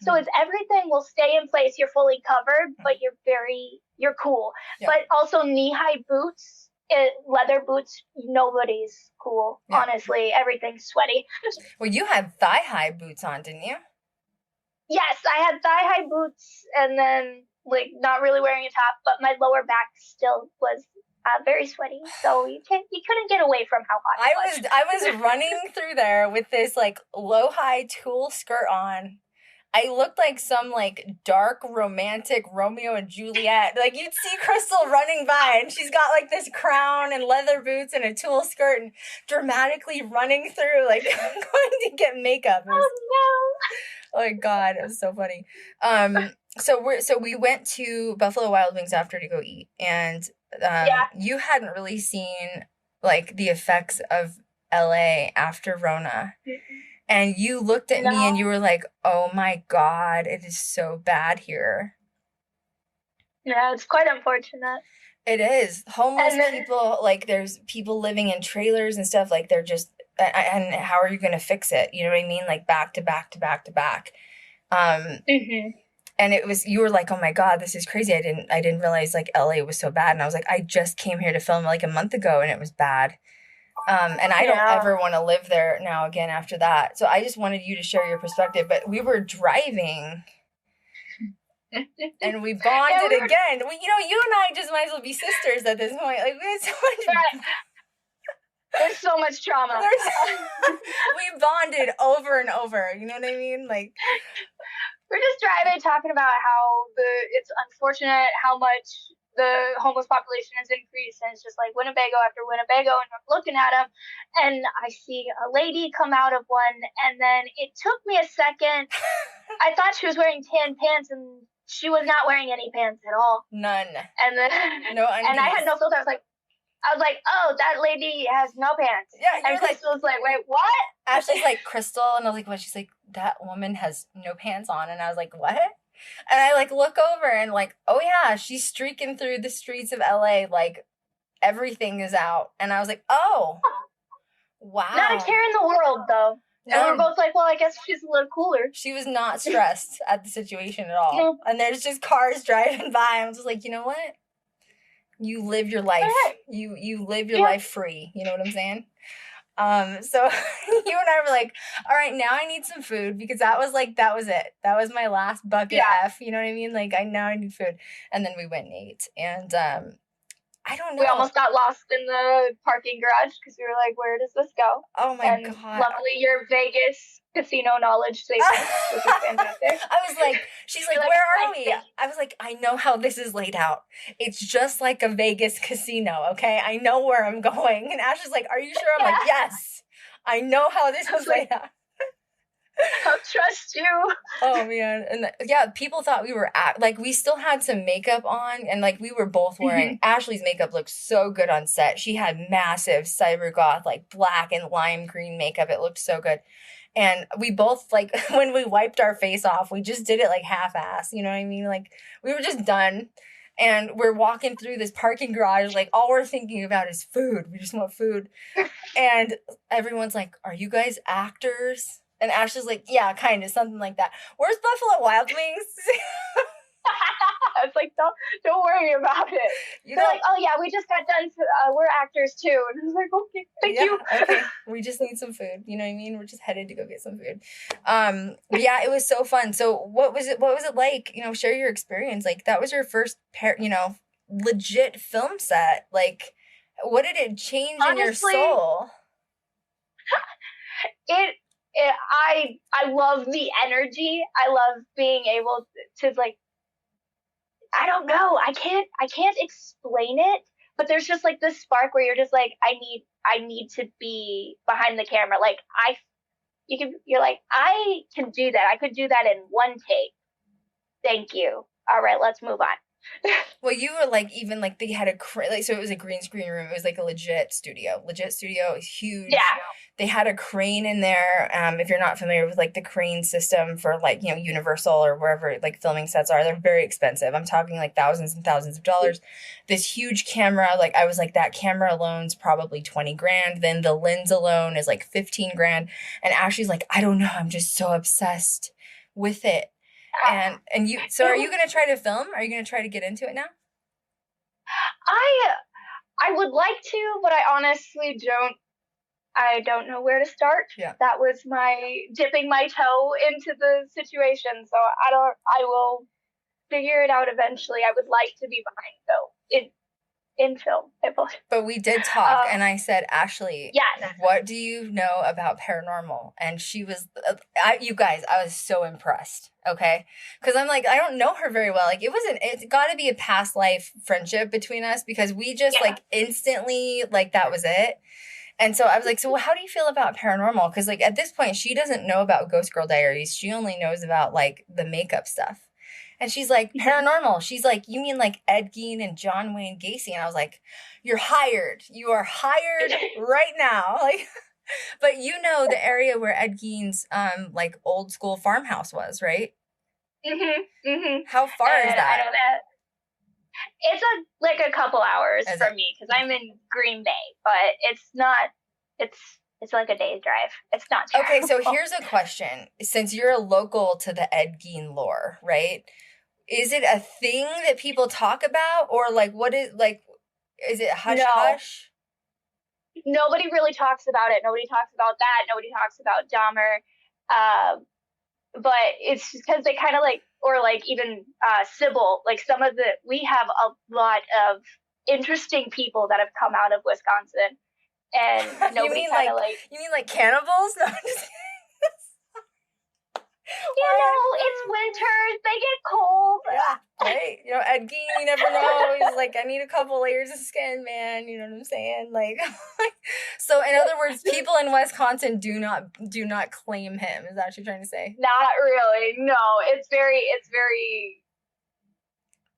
So it's everything will stay in place. You're fully covered, but you're cool. Yeah. But also knee-high boots. Leather boots, nobody's cool. Yeah. Honestly, everything's sweaty. Well, you had thigh-high boots on, didn't you? Yes, I had thigh-high boots, and then like not really wearing a top, but my lower back still was very sweaty. So you couldn't get away from how hot it was. I was running through there with this like low-high tulle skirt on. I looked like some like dark romantic Romeo and Juliet. Like you'd see Krystal running by and she's got like this crown and leather boots and a tulle skirt and dramatically running through like going to get makeup. Oh no. Oh my God, it was so funny. So we went to Buffalo Wild Wings after to go eat, and you hadn't really seen like the effects of LA after Rona. And you looked at me and you were like, oh my God, it is so bad here. Yeah, it's quite unfortunate. It is. Homeless people, like there's people living in trailers and stuff, like they're just, and how are you going to fix it? You know what I mean? Like back to back to back to back. And it was, you were like, oh my God, this is crazy. I didn't realize like LA was so bad. And I was like, I just came here to film like a month ago and it was bad. And I don't ever want to live there now again after that. So I just wanted you to share your perspective. But we were driving and we bonded again. You and I just might as well be sisters at this point. Like we had so much. There's so much trauma. We bonded over and over. You know what I mean? Like we're just driving, talking about how it's unfortunate how much the homeless population has increased, and it's just like Winnebago after Winnebago, and I'm looking at them, and I see a lady come out of one, and then it took me a second. I thought she was wearing tan pants, and she was not wearing any pants at all. None. And then no undies. And I had no filter. I was like, oh, that lady has no pants. Yeah, and Krystal's like, wait, what? Ashley's like, Krystal, and I was like, what? She's like, that woman has no pants on, and I was like, what? And I like look over and like, oh yeah, she's streaking through the streets of LA, like everything is out. And I was like, oh, wow. Not a care in the world though. And we were both like, well, I guess she's a little cooler. She was not stressed at the situation at all. No. And there's just cars driving by. I'm just like, you know what? You live your life. You live your life free. You know what I'm saying? So you and I were like, all right, now I need some food, because that was it. That was my last bucket F. You know what I mean? Like I need food. And then we went and ate. And I don't know. We almost got lost in the parking garage because we were like, where does this go? Oh my God. Luckily your Vegas casino knowledge saved us, which is fantastic. I was like, she's like, where are we? I was like, I know how this is laid out. It's just like a Vegas casino, okay? I know where I'm going. And Ash is like, are you sure? I'm like, yes. I know how this is laid out. I'll trust you. Oh man. And people thought we were we still had some makeup on, and like we were both wearing Ashley's makeup looked so good on set. She had massive cyber goth, like black and lime green makeup. It looked so good. And we both, like, when we wiped our face off, we just did it like half-ass, you know what I mean? Like, we were just done. And we're walking through this parking garage, like, all we're thinking about is food. We just want food. And everyone's like, are you guys actors? And Ashley's like, yeah, kind of, something like that. Where's Buffalo Wild Wings? It's like, don't worry about it. They're like, oh yeah, we just got done. We're actors too. And I was like, okay, thank you. Okay, we just need some food. You know what I mean? We're just headed to go get some food. Yeah, it was so fun. So what was it like? You know, share your experience. Like, that was your first legit film set. Like, what did it change in your soul? I love the energy. I love being able to like, I don't know. I can't explain it, but there's just like this spark where you're just like, I need to be behind the camera. Like you're like, I can do that. I could do that in one take. Thank you. All right, let's move on. Well, you were like, even like they had so it was a green screen room. It was like a legit studio. Legit studio is huge. Yeah. They had a crane in there. If you're not familiar with like the crane system for like, you know, Universal or wherever like filming sets are, they're very expensive. I'm talking like thousands and thousands of dollars. This huge camera, like I was like, that camera alone's probably 20 grand. Then the lens alone is like 15 grand. And Ashley's like, I don't know. I'm just so obsessed with it. And you, so are you going to try to film? Are you going to try to get into it now? I would like to, but I honestly don't know where to start. Yeah. That was my dipping my toe into the situation. So I will figure it out eventually. I would like to be behind in film. But we did talk, and I said, Ashley, yes. What do you know about paranormal? And she was, you guys, I was so impressed, okay? Because I'm like, I don't know her very well. Like, it's got to be a past life friendship between us, because we just, like, instantly, like, that was it. And so I was like, so how do you feel about paranormal? Because, like, at this point, she doesn't know about Ghost Girl Diaries. She only knows about, like, the makeup stuff. And she's like, paranormal. She's like, you mean like Ed Gein and John Wayne Gacy? And I was like, you're hired. You are hired right now. Like, but you know the area where Ed Gein's like old school farmhouse was, right? How far is that? I don't know. It's like a couple hours for me, because I'm in Green Bay, but it's not. It's like a day's drive. It's not terrible. Okay, so here's a question. Since you're a local to the Ed Gein lore, right? Is it a thing that people talk about, or like is it hush-hush? Nobody really talks about it. Nobody talks about that. Nobody talks about Dahmer. But it's because they kind of like, or like even Sybil, like we have a lot of interesting people that have come out of Wisconsin. And nobody kind of like... You mean like cannibals? No, I'm just it's winter. They get cold. Yeah, right? You know, Ed Gein, you never know. He's like, I need a couple layers of skin, man. You know what I'm saying? Like, so in other words, people in Wisconsin do not claim him. Is that what you're trying to say? Not really. No, it's very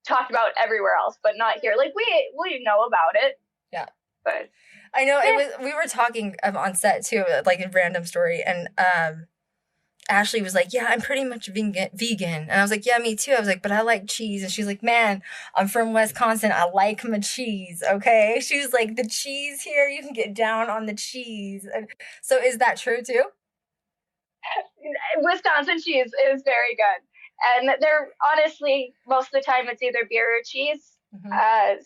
talked about everywhere else, but not here. Like we know about it. Yeah. But I know we were talking on set too, like a random story, and Ashley was like, yeah, I'm pretty much vegan. And I was like, yeah, me too. I was like, but I like cheese. And she's like, man, I'm from Wisconsin. I like my cheese, okay? She was like, the cheese here, you can get down on the cheese. And so is that true too? Wisconsin cheese is very good. And they're honestly, most of the time it's either beer or cheese.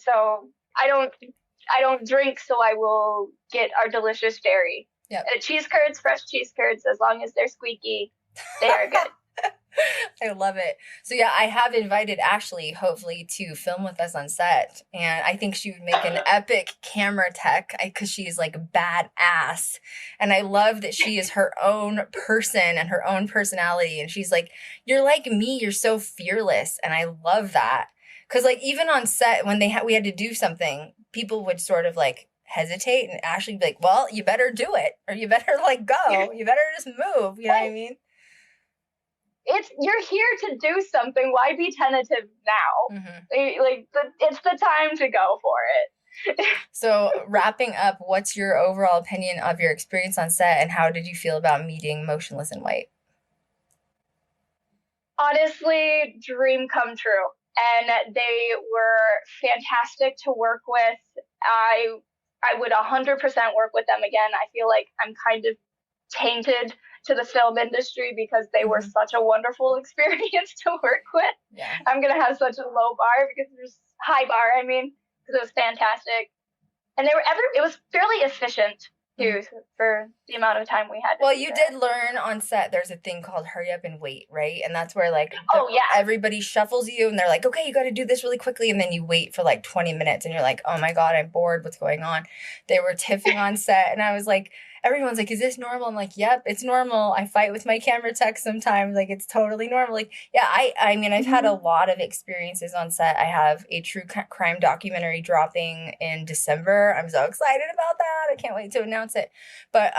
So I don't drink, so I will get our delicious dairy. Yep. Cheese curds, fresh cheese curds, as long as they're squeaky, they are good. I love it. So yeah, I have invited Ashley, hopefully, to film with us on set. And I think she would make an epic camera tech, because she's like badass. And I love that she is her own person and her own personality. And she's like, you're like me, you're so fearless. And I love that. Because like even on set, when we had to do something, people would sort of like hesitate, and Ashley would be like, well, you better do it, or you better like go, you better just move, you know what I mean? you're here to do something. Why be tentative now? It's the time to go for it. So wrapping up, what's your overall opinion of your experience on set, and how did you feel about meeting Motionless in White? Honestly, dream come true. And they were fantastic to work with. I would 100% work with them again. I feel like I'm kind of tainted to the film industry because they were such a wonderful experience to work with. Yeah. I'm going to have such a low bar because there's high bar, because it was fantastic. And it was fairly efficient too, for the amount of time we had. Well, you did learn on set there's a thing called hurry up and wait, right? And that's where everybody shuffles you and they're like, okay, you got to do this really quickly. And then you wait for like 20 minutes and you're like, oh my God, I'm bored. What's going on? They were tiffing on set. And I was like, everyone's like, is this normal? I'm like, yep, it's normal. I fight with my camera tech sometimes. Like, it's totally normal. Like, yeah, I've had a lot of experiences on set. I have a true crime documentary dropping in December. I'm so excited about that. I can't wait to announce it. But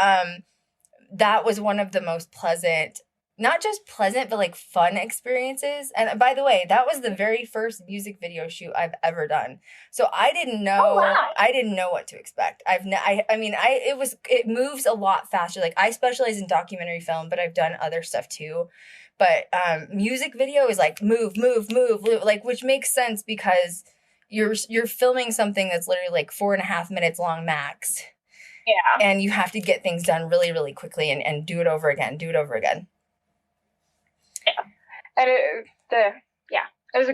that was one of the most pleasant, not just pleasant, but like fun experiences. And by the way, that was the very first music video shoot I've ever done. So I didn't know, I didn't know what to expect. It moves a lot faster. Like, I specialize in documentary film, but I've done other stuff too. But music video is like move, like, which makes sense because you're filming something that's literally like 4.5 minutes long max. Yeah. And you have to get things done really, really quickly and do it over again. Yeah, and it was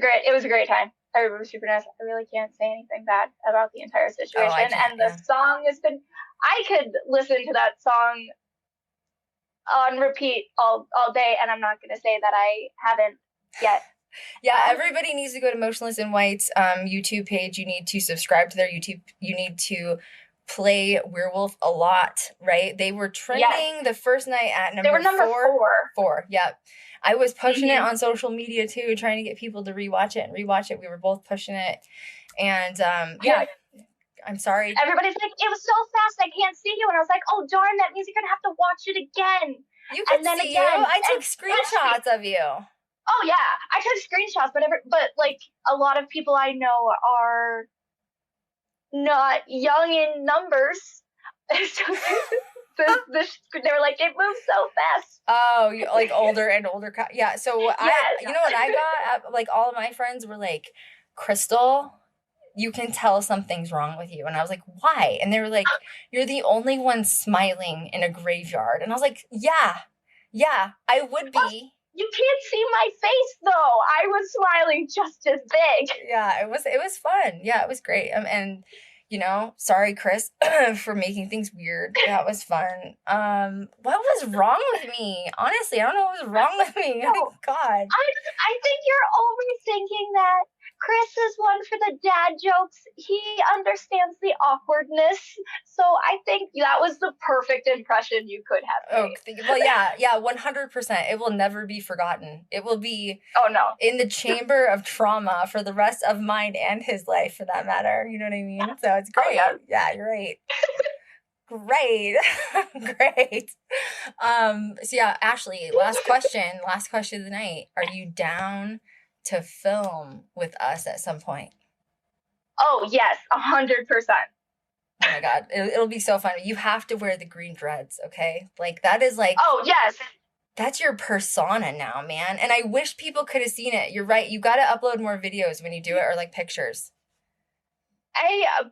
a great time. Everybody was super nice. I really can't say anything bad about the entire situation. The song has been, I could listen to that song on repeat all day, and I'm not going to say that I haven't yet. Yeah, everybody needs to go to Motionless in White's YouTube page. You need to subscribe to their YouTube. You need to play Werewolf a lot, right? They were trending the first night at number 4. Yep. I was pushing it on social media too, trying to get people to rewatch it. We were both pushing it. And I'm sorry. Everybody's like, it was so fast, I can't see you. And I was like, oh, darn, that means you're going to have to watch it again. You can see you. I took screenshots of you. Oh, yeah. I took screenshots, but like a lot of people I know are not young in numbers. They were like, it moves so fast. Oh, like older and older. Yeah. So you know what I got? Like, all of my friends were like, Krystal, you can tell something's wrong with you. And I was like, why? And they were like, you're the only one smiling in a graveyard. And I was like, yeah, I would be. You can't see my face though. I was smiling just as big. Yeah, it was fun. Yeah, it was great. And sorry, Chris, for making things weird. That was fun. What was wrong with me? Honestly, I don't know what was wrong with me. No, oh, God. I think you're overthinking that. Chris is one for the dad jokes. He understands the awkwardness. So I think that was the perfect impression you could have made. Well, yeah, 100%. It will never be forgotten. It will be in the chamber of trauma for the rest of mine and his life, for that matter. You know what I mean? So it's great. Oh, yeah, you're right. Great. So yeah, Ashley, last question of the night. Are you down to film with us at some point? Oh, yes, 100%. Oh my God, it'll be so fun. You have to wear the green dreads, okay? Like, that is like... Oh, yes. That's your persona now, man. And I wish people could have seen it. You're right. You got to upload more videos when you do it, or like pictures.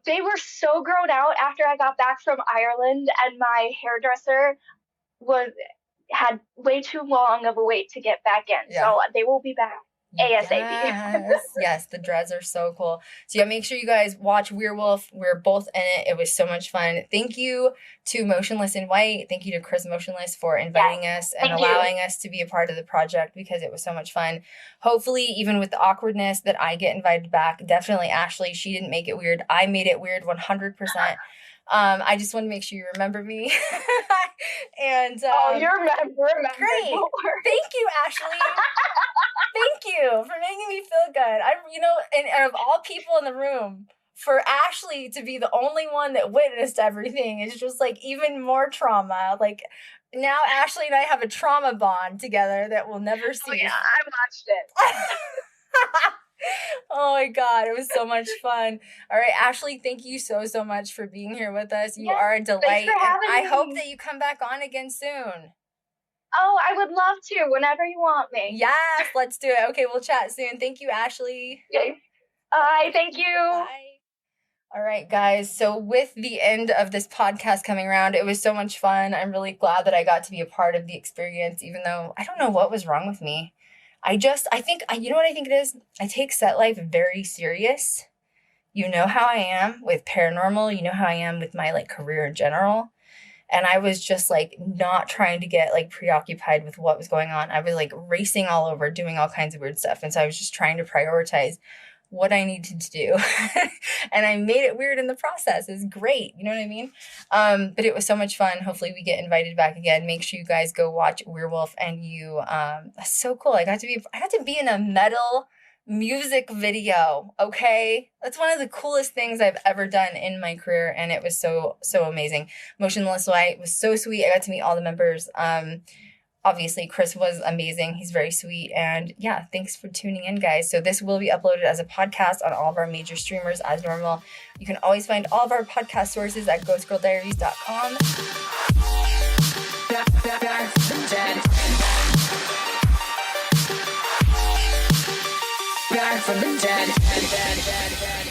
They were so grown out after I got back from Ireland, and my hairdresser had way too long of a wait to get back in. Yeah. So they will be back. ASAP. Yes, the dreads are so cool. So yeah, make sure you guys watch Werewolf. We're both in it. It was so much fun. Thank you to Motionless in White. Thank you to Chris Motionless for inviting us and allowing us to be a part of the project, because it was so much fun. Hopefully, even with the awkwardness, that I get invited back. Definitely Ashley. She didn't make it weird. I made it weird 100%. I just want to make sure you remember me. And you remember. Great. Thank you, Ashley. Thank you for making me feel good. And of all people in the room, for Ashley to be the only one that witnessed everything is just like even more trauma. Like, now Ashley and I have a trauma bond together that we'll never see. Oh yeah, I watched it. Oh my God, it was so much fun. All right, Ashley, thank you so much for being here with us. You are a delight. Thanks for having I me. hope that you come back on again soon. Oh, I would love to whenever you want me. Yes, let's do it. Okay, we'll chat soon. Thank you, Ashley. Okay. Bye, thank you. Bye. All right, guys. So with the end of this podcast coming around, it was so much fun. I'm really glad that I got to be a part of the experience, even though I don't know what was wrong with me. I think, you know what I think it is? I take set life very serious. You know how I am with paranormal. You know how I am with my like career in general. And I was just like not trying to get like preoccupied with what was going on. I was like racing all over, doing all kinds of weird stuff. And so I was just trying to prioritize what I needed to do. And I made it weird in the process. It's great. You know what I mean? But it was so much fun. Hopefully we get invited back again. Make sure you guys go watch Werewolf. And that's so cool. I got to be in a metal music video. Okay. That's one of the coolest things I've ever done in my career. And it was so amazing. Motionless White was so sweet. I got to meet all the members. Obviously, Chris was amazing. He's very sweet. And yeah, thanks for tuning in, guys. So this will be uploaded as a podcast on all of our major streamers as normal. You can always find all of our podcast sources at ghostgirldiaries.com. Back from the dead. Back from the dead.